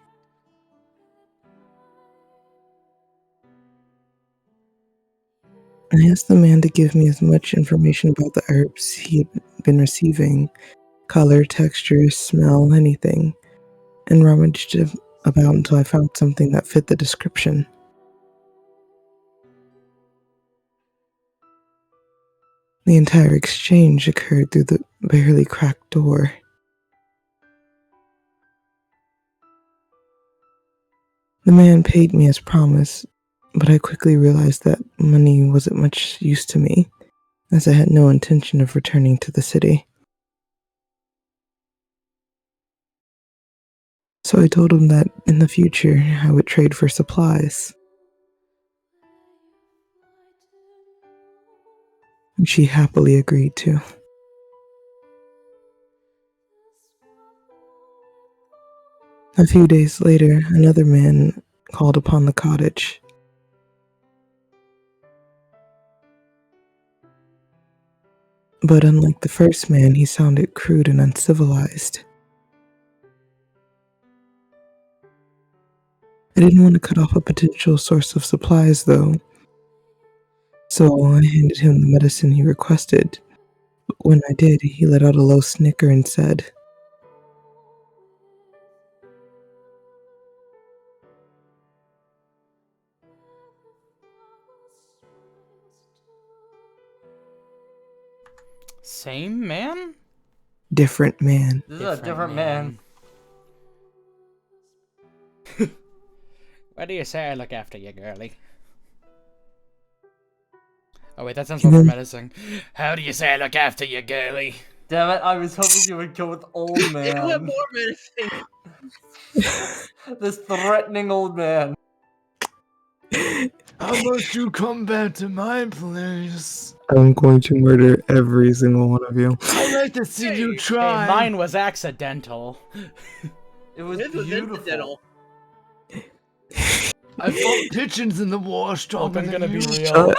I asked the man to give me as much information about the herbs he had been receiving, color, texture, smell, anything, and rummaged about until I found something that fit the description. The entire exchange occurred through the barely cracked door. The man paid me as promised, but I quickly realized that money wasn't much use to me, as I had no intention of returning to the city. So I told him that in the future I would trade for supplies. Which he happily agreed to. A few days later, another man called upon the cottage. But unlike the first man, he sounded crude and uncivilized. I didn't want to cut off a potential source of supplies, though, so I handed him the medicine he requested. But when I did, he let out a low snicker and said, Same man? "Different man." This is a different man. What do you say I look after you, girlie? Oh wait, that sounds He more for then- medicine. How do you say I look after you, girlie? Damn it, I was hoping you would go with old It went man. more menacing. This threatening old man. How about you come back to my place? I'm going to murder every single one of you. I'd like to see you Hey, try. mine was accidental. It was This was beautiful. incidental. I fought pigeons in the war stronger Look, I'm gonna than be you. real.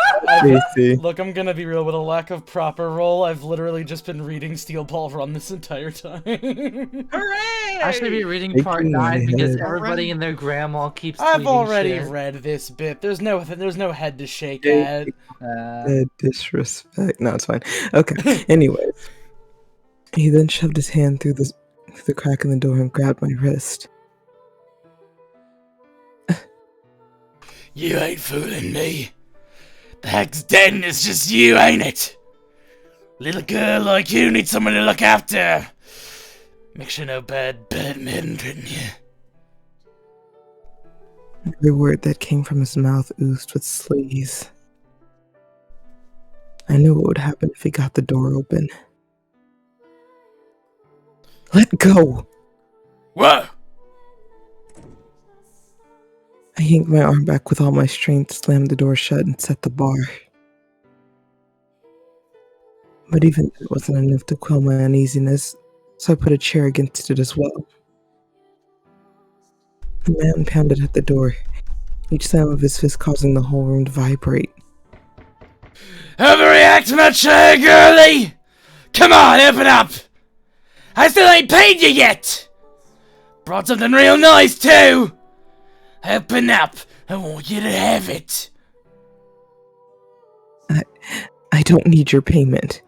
Stacy. Look, I'm gonna be real. With a lack of proper role, I've literally just been reading Steel Ball Run this entire time. Hooray! I should be reading Shaking part my 9 because head. everybody and their grandma keeps I've tweeting already shit. read this bit. There's no head to shake Yeah. at. Disrespect. No, it's fine. Okay. Anyways, he then shoved his hand through the crack in the door and grabbed my wrist. You ain't fooling me. The heck's dead and it's just you, ain't it? Little girl like you needs someone to look after. Make sure no bad men threaten you. Every word that came from his mouth oozed with sleaze. I knew what would happen if he got the door open. Let go! What? I yanked my arm back with all my strength, slammed the door shut, and set the bar. But even that wasn't enough to quell my uneasiness, so I put a chair against it as well. The man pounded at the door, each slam of his fist causing the whole room to vibrate. Overreact much, girlie? Come on, open up! I still ain't paid you yet! Brought something real nice, too! Open up! I want you to have it! I don't need your payment.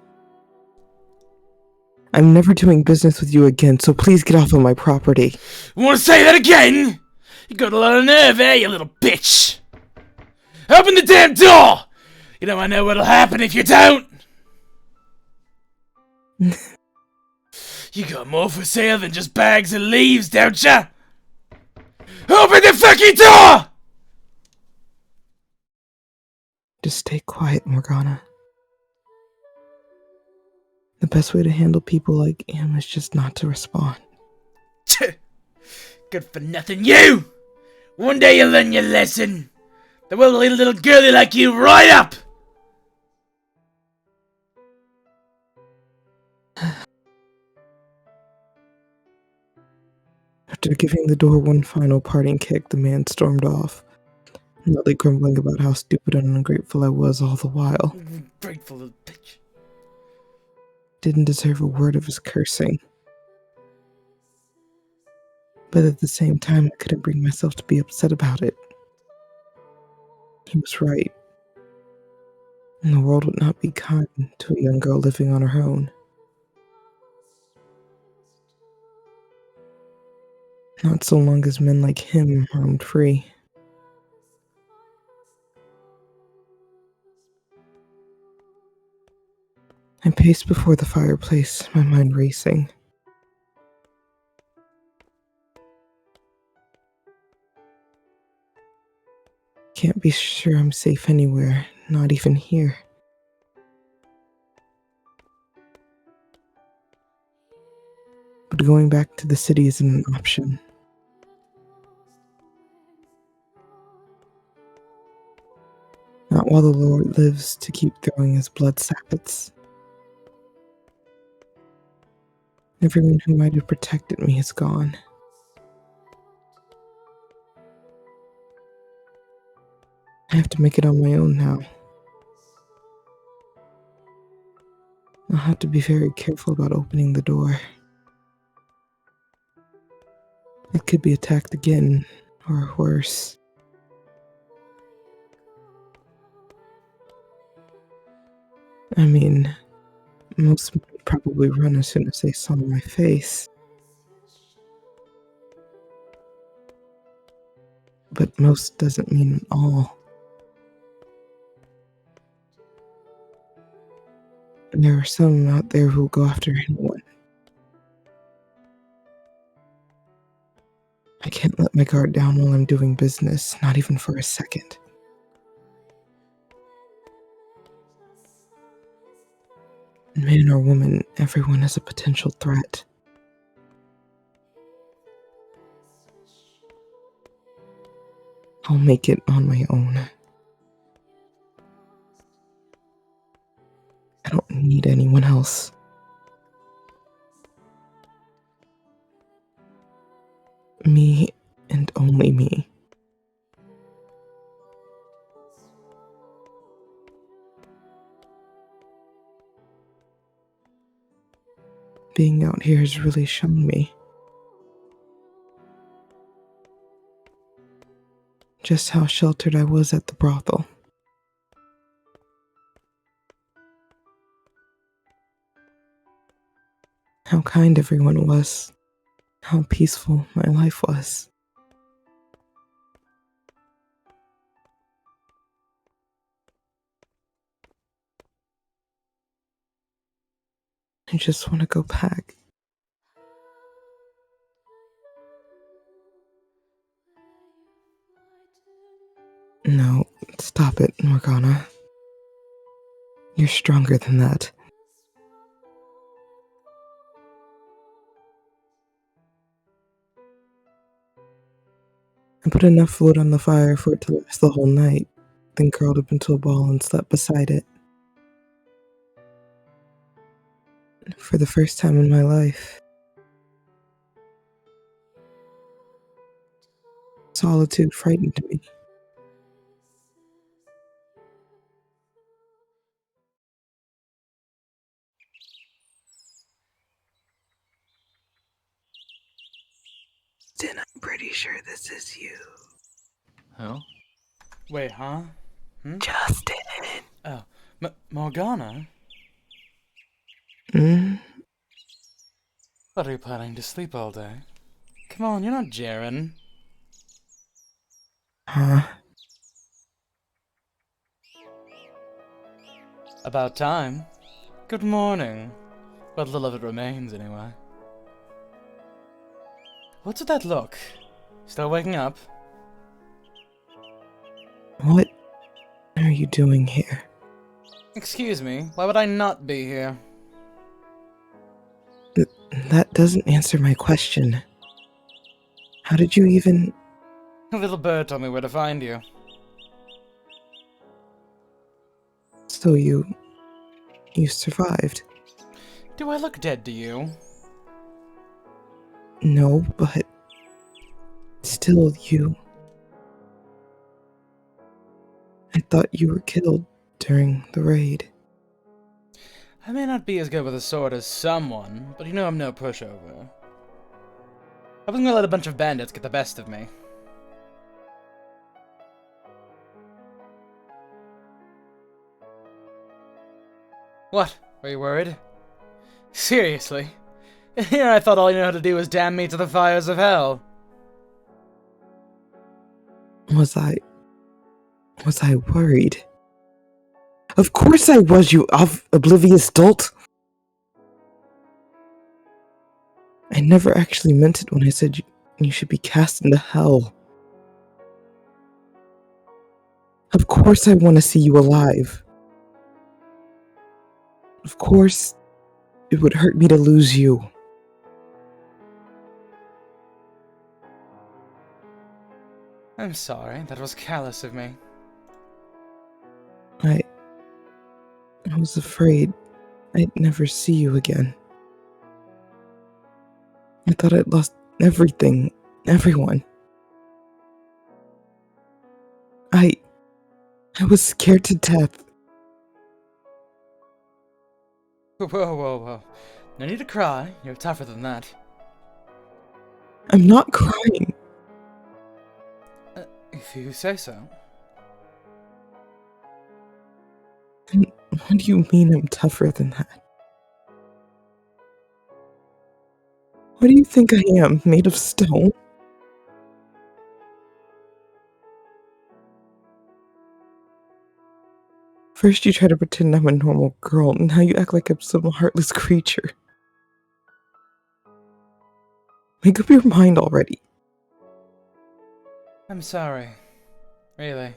I'm never doing business with you again, so please get off of my property. Want to say that again? You got a lot of nerve, eh, you little bitch? Open the damn door! You know I know what'll happen if you don't! You got more for sale than just bags and leaves, don't ya? Open the fucking door! Just stay quiet, Morgana. The best way to handle people like him is just not to respond. Good for nothing, you! One day you'll learn your lesson. They will lead a little girlie like you right up! After giving the door one final parting kick, the man stormed off, Not grumbling about how stupid and ungrateful I was all the while. Grateful little bitch. Didn't deserve a word of his cursing. But at the same time, I couldn't bring myself to be upset about it. He was right. And the world would not be kind to a young girl living on her own. Not so long as men like him roamed free. I paced before the fireplace, my mind racing. Can't be sure I'm safe anywhere, not even here. But going back to the city isn't an option. Not while the Lord lives to keep throwing his blood sappets. Everyone who might have protected me is gone. I have to make it on my own now. I'll have to be very careful about opening the door. I could be attacked again, or worse. I mean, most would probably run as soon as they saw my face. But most doesn't mean all. And there are some out there who'll go after anyone. I can't let my guard down while I'm doing business, not even for a second. Man or woman, everyone is a potential threat. I'll make it on my own. I don't need anyone else. Me and only me. Being out here has really shown me just how sheltered I was at the brothel. How kind everyone was. How peaceful my life was. I just want to go back. No, stop it, Morgana. You're stronger than that. I put enough wood on the fire for it to last the whole night, then curled up into a ball and slept beside it. For the first time in my life, solitude frightened me. Then I'm pretty sure this is you. Who? Wait, huh? Justin. Oh, Morgana? Mm? What, are you planning to sleep all day? Come on, you're not Jaren. Huh? About time. Good morning. What little of it remains, anyway. What's with that look? Still waking up? What are you doing here? Excuse me, why would I not be here? That doesn't answer my question. How did you even... A little bird told me where to find you. So you survived? Do I look dead to you? No, but... Still, you... I thought you were killed during the raid. I may not be as good with a sword as someone, but you know I'm no pushover. I wasn't gonna let a bunch of bandits get the best of me. What? Are you worried? Seriously? Yeah, I thought all you know how to do was damn me to the fires of hell. Was I worried? Of course I was, you oblivious dolt! I never actually meant it when I said you should be cast into hell. Of course I want to see you alive. Of course it would hurt me to lose you. I'm sorry, that was callous of me. I was afraid I'd never see you again. I thought I'd lost everything, everyone. I was scared to death. Whoa. No need to cry, you're tougher than that. I'm not crying. If you say so. What do you mean I'm tougher than that? What do you think I am, made of stone? First you try to pretend I'm a normal girl, and now you act like I'm some heartless creature. Make up your mind already. I'm sorry. Really.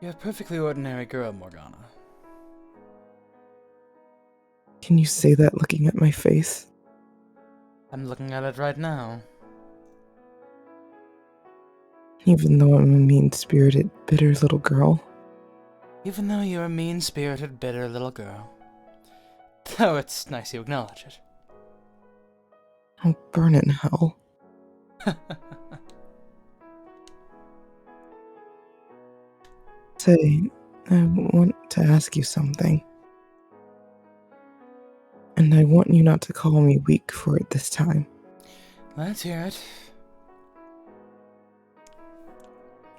You're a perfectly ordinary girl, Morgana. Can you say that looking at my face? I'm looking at it right now. Even though I'm a mean-spirited, bitter little girl. Even though you're a mean-spirited, bitter little girl. Though it's nice you acknowledge it. I'll burn in hell. Say, I want to ask you something. And I want you not to call me weak for it this time. Let's hear it.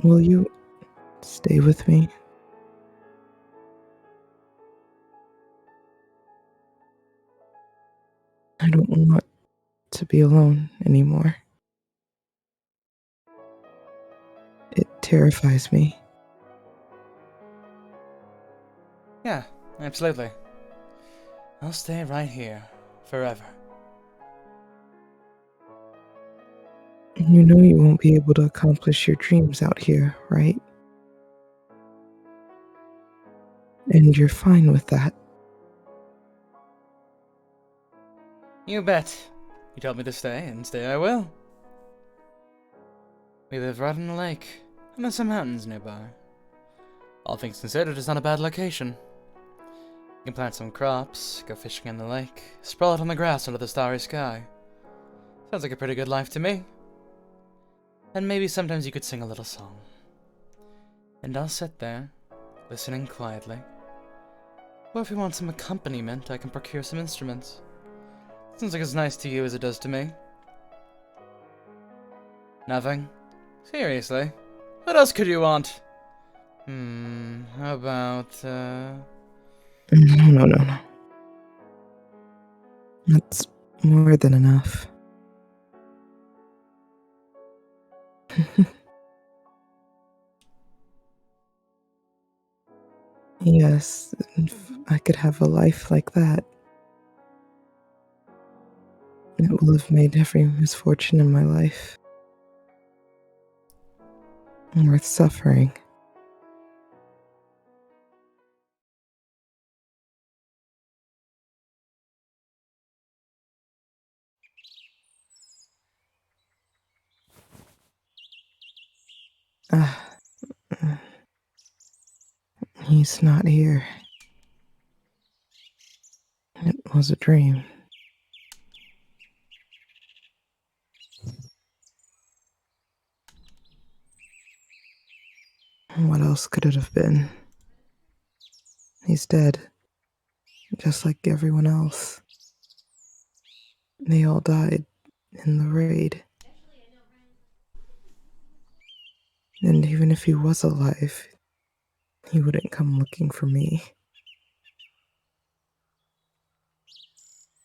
Will you stay with me? I don't want to be alone anymore. It terrifies me. Yeah, absolutely. I'll stay right here. Forever. You know you won't be able to accomplish your dreams out here, right? And you're fine with that. You bet. You told me to stay, and stay I will. We live right on the lake, and there's some mountains nearby. All things considered, it's not a bad location. You can plant some crops, go fishing in the lake, sprawl out on the grass under the starry sky. Sounds like a pretty good life to me. And maybe sometimes you could sing a little song. And I'll sit there, listening quietly. Or if you want some accompaniment, I can procure some instruments. Sounds like as nice to you as it does to me. Nothing? Seriously? What else could you want? How about, No. That's more than enough. Yes, if I could have a life like that. It will have made every misfortune in my life worth suffering. Ah, he's not here. It was a dream. What else could it have been? He's dead, just like everyone else. They all died in the raid. And even if he was alive, he wouldn't come looking for me.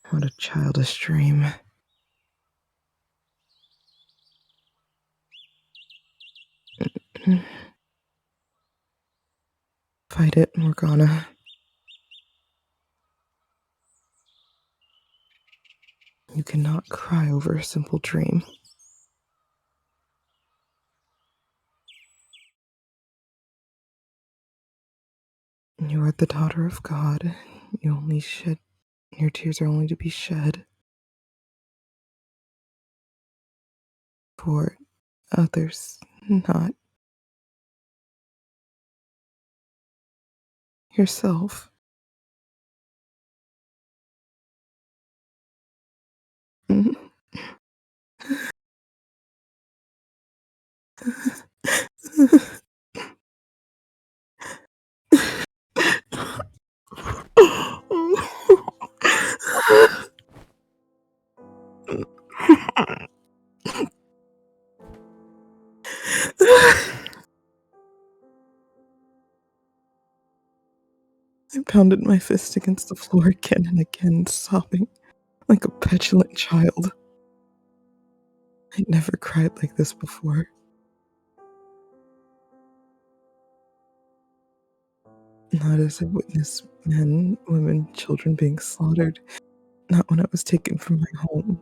What a childish dream. Fight it, Morgana. You cannot cry over a simple dream. You are the daughter of God. Your tears are only to be shed for others, not yourself. I pounded my fist against the floor again and again, sobbing like a petulant child. I'd never cried like this before. Not as I witnessed men, women, children being slaughtered. Not when I was taken from my home.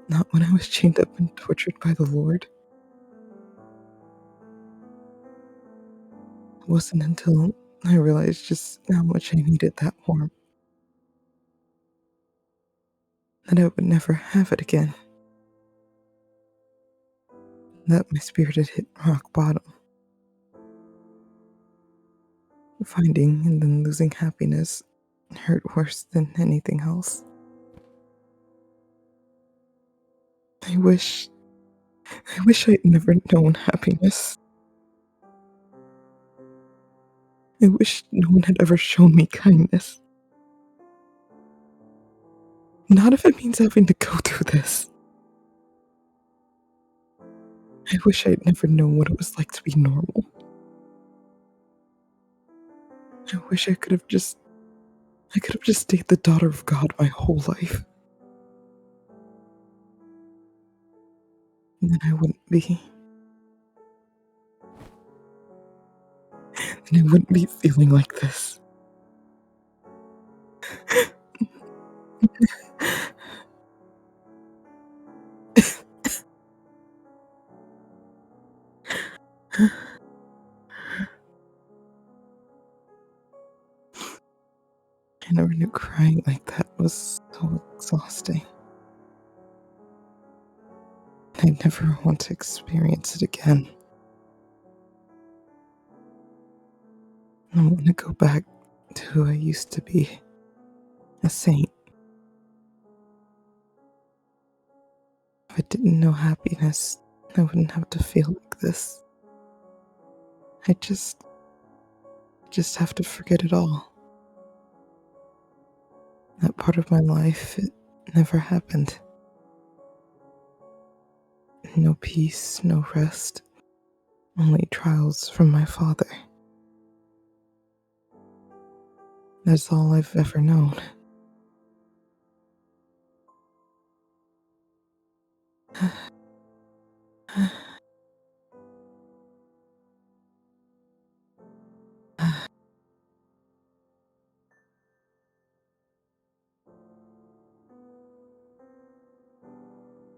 Not when I was chained up and tortured by the Lord. It wasn't until I realized just how much I needed that warmth that I would never have it again. That my spirit had hit rock bottom. Finding and then losing happiness hurt worse than anything else. I wish I'd never known happiness. I wish no one had ever shown me kindness. Not if it means having to go through this. I wish I'd never known what it was like to be normal. I wish I could have just stayed the daughter of God my whole life. And then I wouldn't be feeling like this. I never knew crying like that was so exhausting. I'd never want to experience it again. I want to go back to who I used to be, a saint. If I didn't know happiness, I wouldn't have to feel like this. I just have to forget it all. That part of my life, it never happened. No peace, no rest, only trials from my father. That's all I've ever known.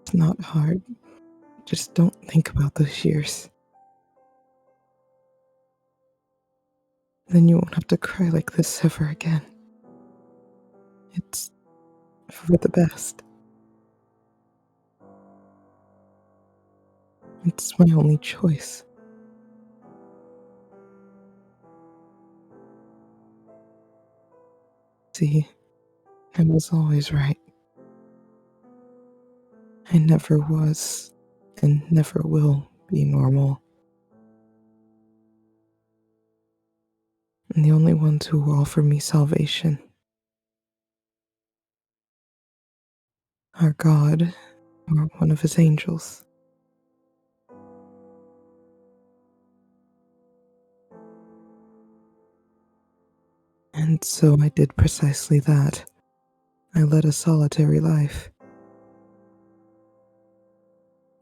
It's not hard. Just don't think about those years. Then you won't have to cry like this ever again. It's for the best. It's my only choice. See, I was always right. I never was, and never will be normal. and the only ones who will offer me salvation are God or one of his angels. And so I did precisely that. I led a solitary life.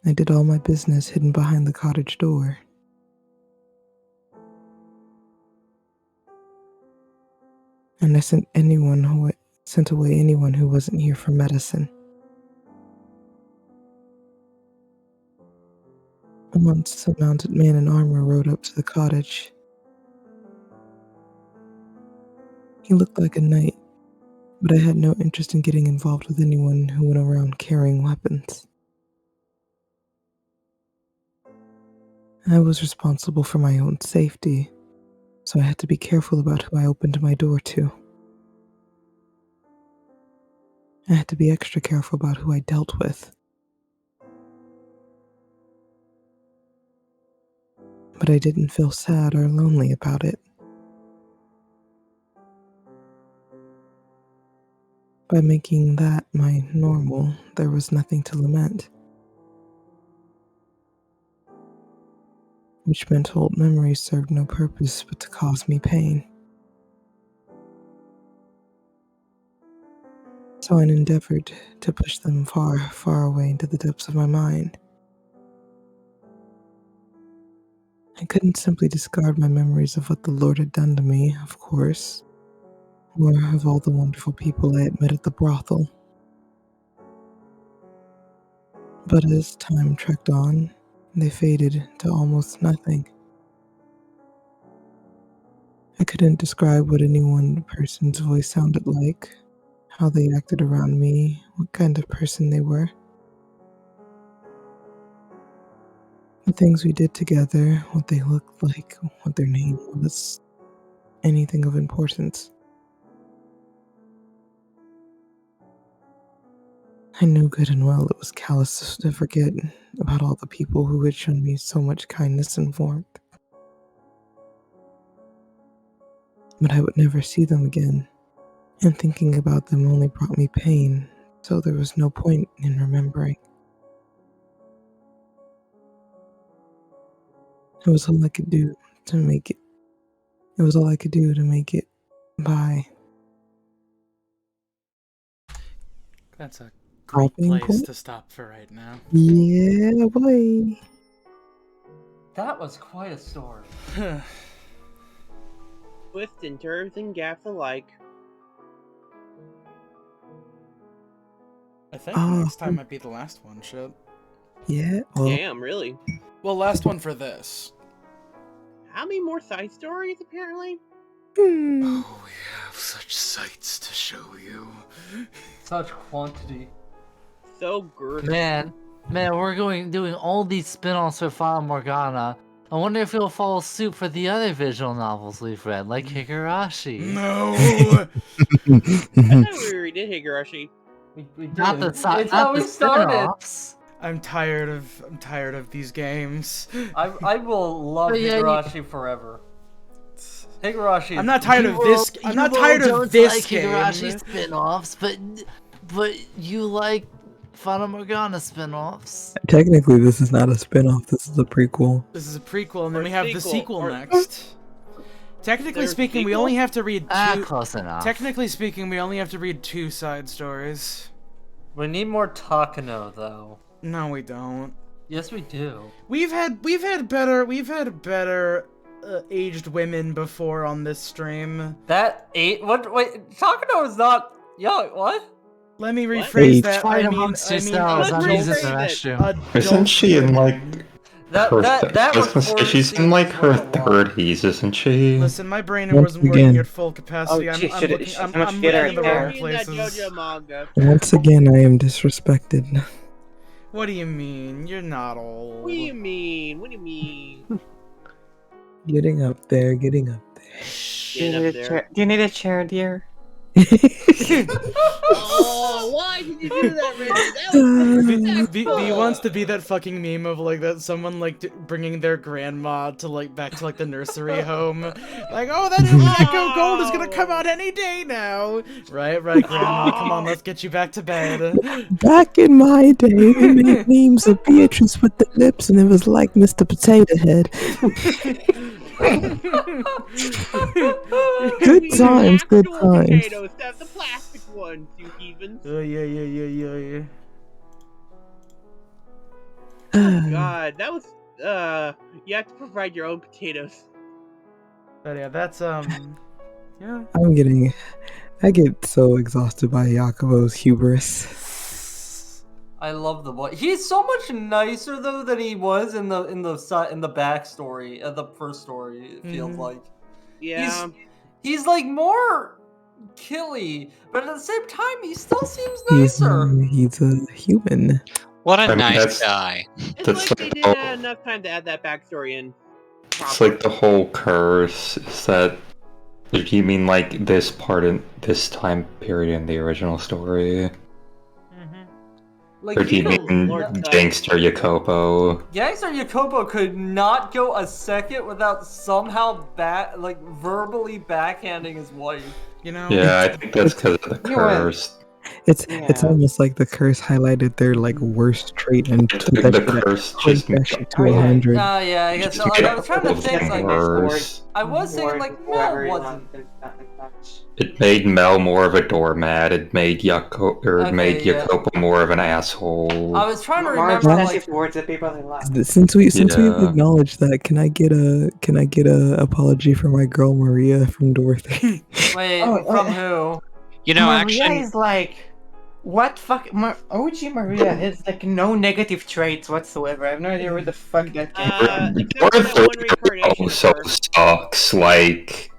I did all my business hidden behind the cottage door. And I sent away anyone who wasn't here for medicine. Once a mounted man in armor rode up to the cottage. He looked like a knight, but I had no interest in getting involved with anyone who went around carrying weapons. I was responsible for my own safety, so I had to be careful about who I opened my door to. I had to be extra careful about who I dealt with. But I didn't feel sad or lonely about it. By making that my normal, there was nothing to lament. Which meant old memories served no purpose but to cause me pain. So I endeavored to push them far, far away into the depths of my mind. I couldn't simply discard my memories of what the Lord had done to me, of course, or of all the wonderful people I had met at the brothel. But as time trekked on, they faded to almost nothing. I couldn't describe what any one person's voice sounded like, how they acted around me, what kind of person they were. The things we did together, what they looked like, what their name was, anything of importance. I knew good and well it was callous to forget about all the people who had shown me so much kindness and warmth. But I would never see them again, and thinking about them only brought me pain, so there was no point in remembering. It was all I could do to make it. It was all I could do to make it by. That's a great place to stop for right now. Yeah, boy. That was quite a story. Twists and turns and gaps alike. I think next time might be the last one, shit. Yeah. Well, Damn, really? Well, last one for this. How many more side stories, apparently? Oh, we have such sights to show you. Such quantity. So girthy. Man, we're doing all these spin-offs for Fata Morgana. I wonder if he'll follow suit for the other visual novels we've read, like Higurashi. No! I thought we redid Higurashi. We did. Not the It's how we started. spin-offs. I'm tired of these games. I will love Higurashi forever. Higurashi. I'm not tired of this. I'm not tired of this game. Higurashi spin-offs, but you like Fata Morgana spin-offs. Technically, this is not a spin-off. This is a prequel. This is a prequel, and then we have the sequel next. Technically speaking, we only have to read two. Close enough. Technically speaking, we only have to read 2 side stories. We need more Takano, though. No, we don't. Yes, we do. We've had better aged women before on this stream. What? Wait, Takano is not young. What? Let me rephrase that. Try amongst yourselves. I'm using the restroom. Isn't she in like she's in like her 30s, isn't she? Listen, my brain wasn't working at full capacity. I'm looking in the wrong places. Once again, I am disrespected. What do you mean? You're not old. What do you mean? What do you mean? Getting up there, getting up there. Do you need a chair, dear? Oh, why did you do that, Reggie? That was B wants to be that fucking meme of like that someone like bringing their grandma to like back to like the nursery home, like, oh, that new Echo Gold is gonna come out any day now. Right, grandma, come on, let's get you back to bed. Back in my day, we made memes of Beatrice with the lips, and it was like Mr. Potato Head. Good times, good actual times. potatoes, not the plastic ones, you heathens. Yeah. Oh god, that was you have to provide your own potatoes. But yeah, that's yeah. I get so exhausted by Jacobo's hubris. I love the boy. He's so much nicer though than he was in the backstory of the first story. It feels like. Yeah. He's like more killy, but at the same time, he still seems nicer. He's a human. What a nice guy. It's That's like they didn't have enough time to add that backstory in. It's like the whole curse is that. You mean like this part in this time period in the original story? Like, Or do you mean Gangster Jacopo? Gangster Jacopo could not go a second without somehow verbally backhanding his wife. You know? Yeah, I think that's because of the curse. It's almost like the curse highlighted their like worst trait and the curse just that shit to 100. Yeah, I guess so. Like, I was trying to think like worse. I was thinking like Mel wasn't. It made Mel more of a doormat. It made Jacopo more of an asshole. I was trying to More remember expensive towards the people they love. Since we've acknowledged that, can I get a apology for my girl Maria from Dorothy? Wait, from who? You know, Maria actually, is like, what fuck? OG Maria has like no negative traits whatsoever. I have no idea where the fuck that came from. Except for that one reincarnation of so her. sucks. Like,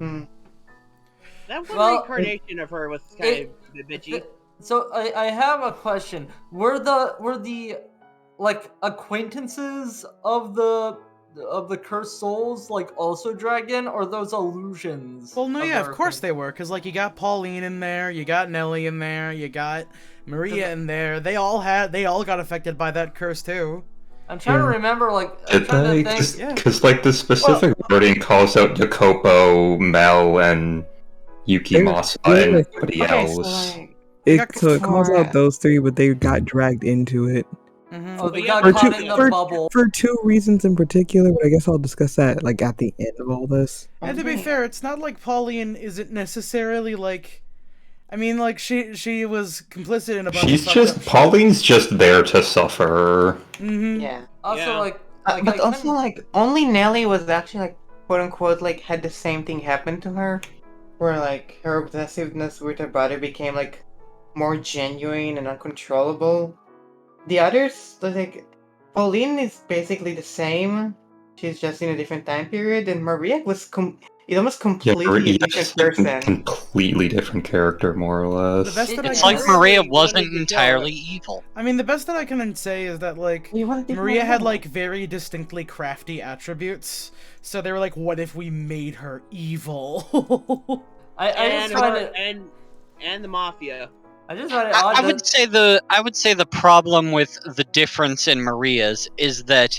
That one reincarnation of her was kind of bitchy. So I have a question. Were the like acquaintances of the cursed souls like also dragged in, or those illusions? Well, no, yeah, of course they were, because like you got Pauline in there, you got Nellie in there, you got Maria in there. They all got affected by that curse too. I'm trying to remember, like, did they? Because like the specific wording calls out Jacopo, Mel, and Yuki Masa and nobody else. So it calls out those three, but they got dragged into it. Oh, they got caught in the bubble. For two reasons in particular, but I guess I'll discuss that like at the end of all this. And to be fair, it's not like Pauline isn't necessarily like, I mean, like she was complicit in a bunch of stuff. Pauline's just there to suffer. Yeah. Also, but also like only Nellie was actually like quote unquote like had the same thing happen to her, where like her obsessiveness with her body became like more genuine and uncontrollable. The others, like, Pauline is basically the same. She's just in a different time period, and Maria was almost completely different person. Completely different character, more or less. It's like Maria wasn't entirely evil. I mean, the best that I can say is that, like, Maria had, like, very distinctly crafty attributes. So they were like, what if we made her evil? And the Mafia. I would say the problem with the difference in Maria's is that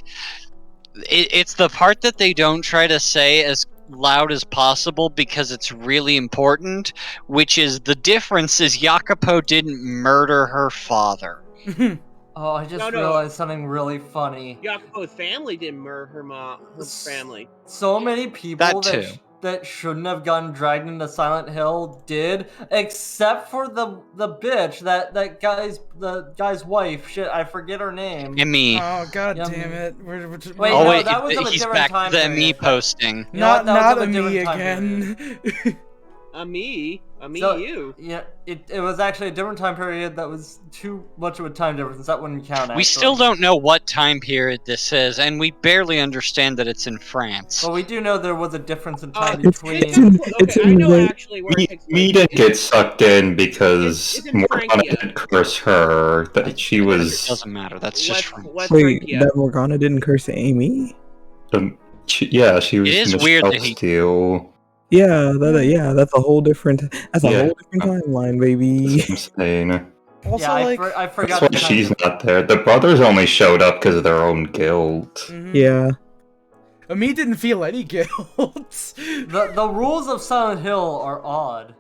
it's the part that they don't try to say as loud as possible because it's really important, which is the difference is Jacopo didn't murder her father. Oh, I just realized something really funny. Jacopo's family didn't murder her family. So many people that shouldn't have gotten dragged into Silent Hill did, except for the bitch, the guy's wife. Shit, I forget her name. Emmy. Oh god damn it! Wait, that was of a he's different back time to the period. me posting. Not a me again. You. Yeah, it was actually a different time period that was too much of a time difference. That wouldn't count, actually. We still don't know what time period this is, and we barely understand that it's in France. Well, we do know there was a difference in time between... Me didn't get sucked in because Morgana didn't curse her. That she was... It doesn't matter, that's just France. Wait, that Morgana didn't curse Amy? Yeah, she was It is weird that he... Steel. That's a whole different. That's a Yeah. whole different timeline, baby. That's what I'm saying. Also, yeah, like, I That's forgot. why the she's time. not there. The brothers only showed up because of their own guilt. mhm. Yeah. Me didn't feel any guilt. The rules of Silent Hill are odd.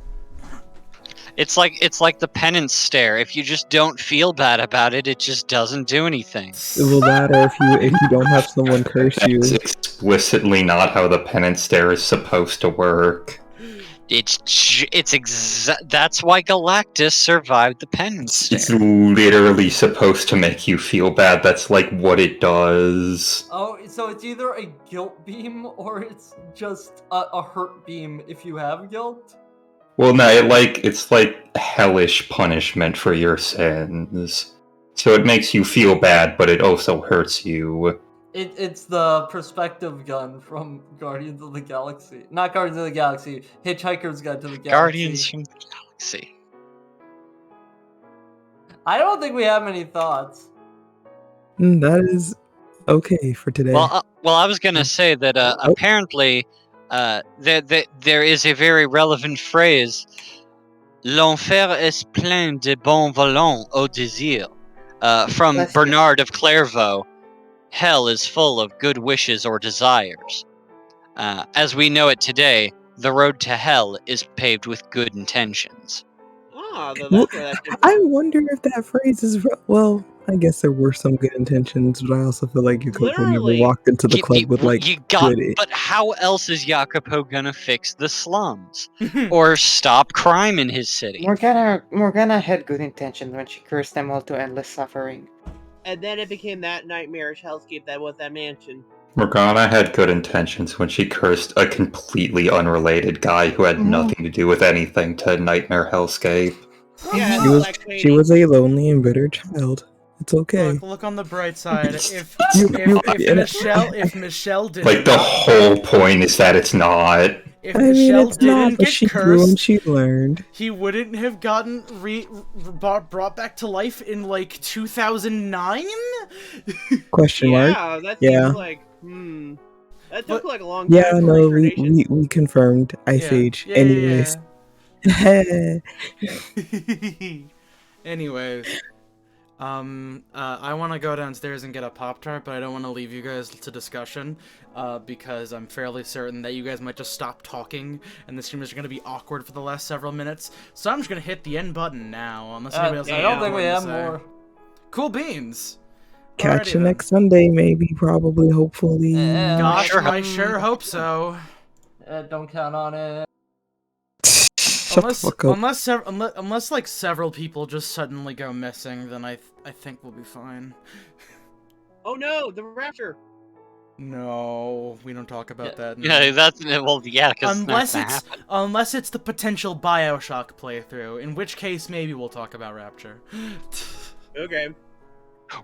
It's like the penance stare. If you just don't feel bad about it, it just doesn't do anything. Well, that or if you don't have someone curse That's you. explicitly not how the penance stare is supposed to work. That's why Galactus survived the penance It's stare. literally supposed to make you feel bad. That's like what it does. Oh, so it's either a guilt beam or it's just a hurt beam if you have guilt. Well, no, it's like hellish punishment for your sins. So it makes you feel bad, but it also hurts you. It's the perspective gun from Guardians of the Galaxy. Not Guardians of the Galaxy. Hitchhiker's Guide to the Galaxy. Guardians from the Galaxy. I don't think we have many thoughts. That is okay for today. Well, I was gonna say that apparently, there is a very relevant phrase. L'enfer est plein de bons volants au désir. From Bless you. Bernard of Clairvaux. Hell is full of good wishes or desires. As we know it today, the road to hell is paved with good intentions. Oh, that's Well, where that came I from. wonder if that phrase is well. I guess there were some good intentions, but I also feel like Yakopo never Literally. walked into the club with like good. But how else is Jacopo gonna fix the slums or stop crime in his city? Morgana had good intentions when she cursed them all to endless suffering. And then it became that nightmarish hellscape that was that mansion. Morgana had good intentions when she cursed a completely unrelated guy who had nothing to do with anything to Nightmare Hellscape. Yeah, She was a lonely and bitter child. It's okay. Look on the bright side. If Michelle didn't, Like the whole point is that it's not. if I mean, Michelle it's not, didn't but get she grew and cursed, she learned. he wouldn't have gotten brought back to life in like 2009. Question mark? Yeah, that Yeah. seems like that took like a long time. Yeah, for no, reincarnation. we confirmed Ice Age. Yeah, Anyways. Anyways, I want to go downstairs and get a Pop-Tart, but I don't want to leave you guys to discussion, because I'm fairly certain that you guys might just stop talking, and the stream is going to be awkward for the last several minutes. So I'm just going to hit the end button now, unless anybody else has I don't anything think we important have to say. more. Cool beans. Catch Alrighty you then. next Sunday, maybe, probably, hopefully. Gosh, I sure hope so. Don't count on it. Shut the fuck up. Unless like several people just suddenly go missing, then I think we'll be fine. Oh no, the rapture. No, we don't talk about that. Yeah, because Unless it's the potential BioShock playthrough, in which case maybe we'll talk about Rapture. Okay.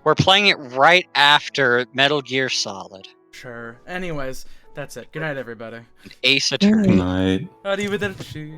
We're playing it right after Metal Gear Solid. Sure. Anyways, that's it. Good night, everybody. Ace Attorney. Good night. Arrivederci.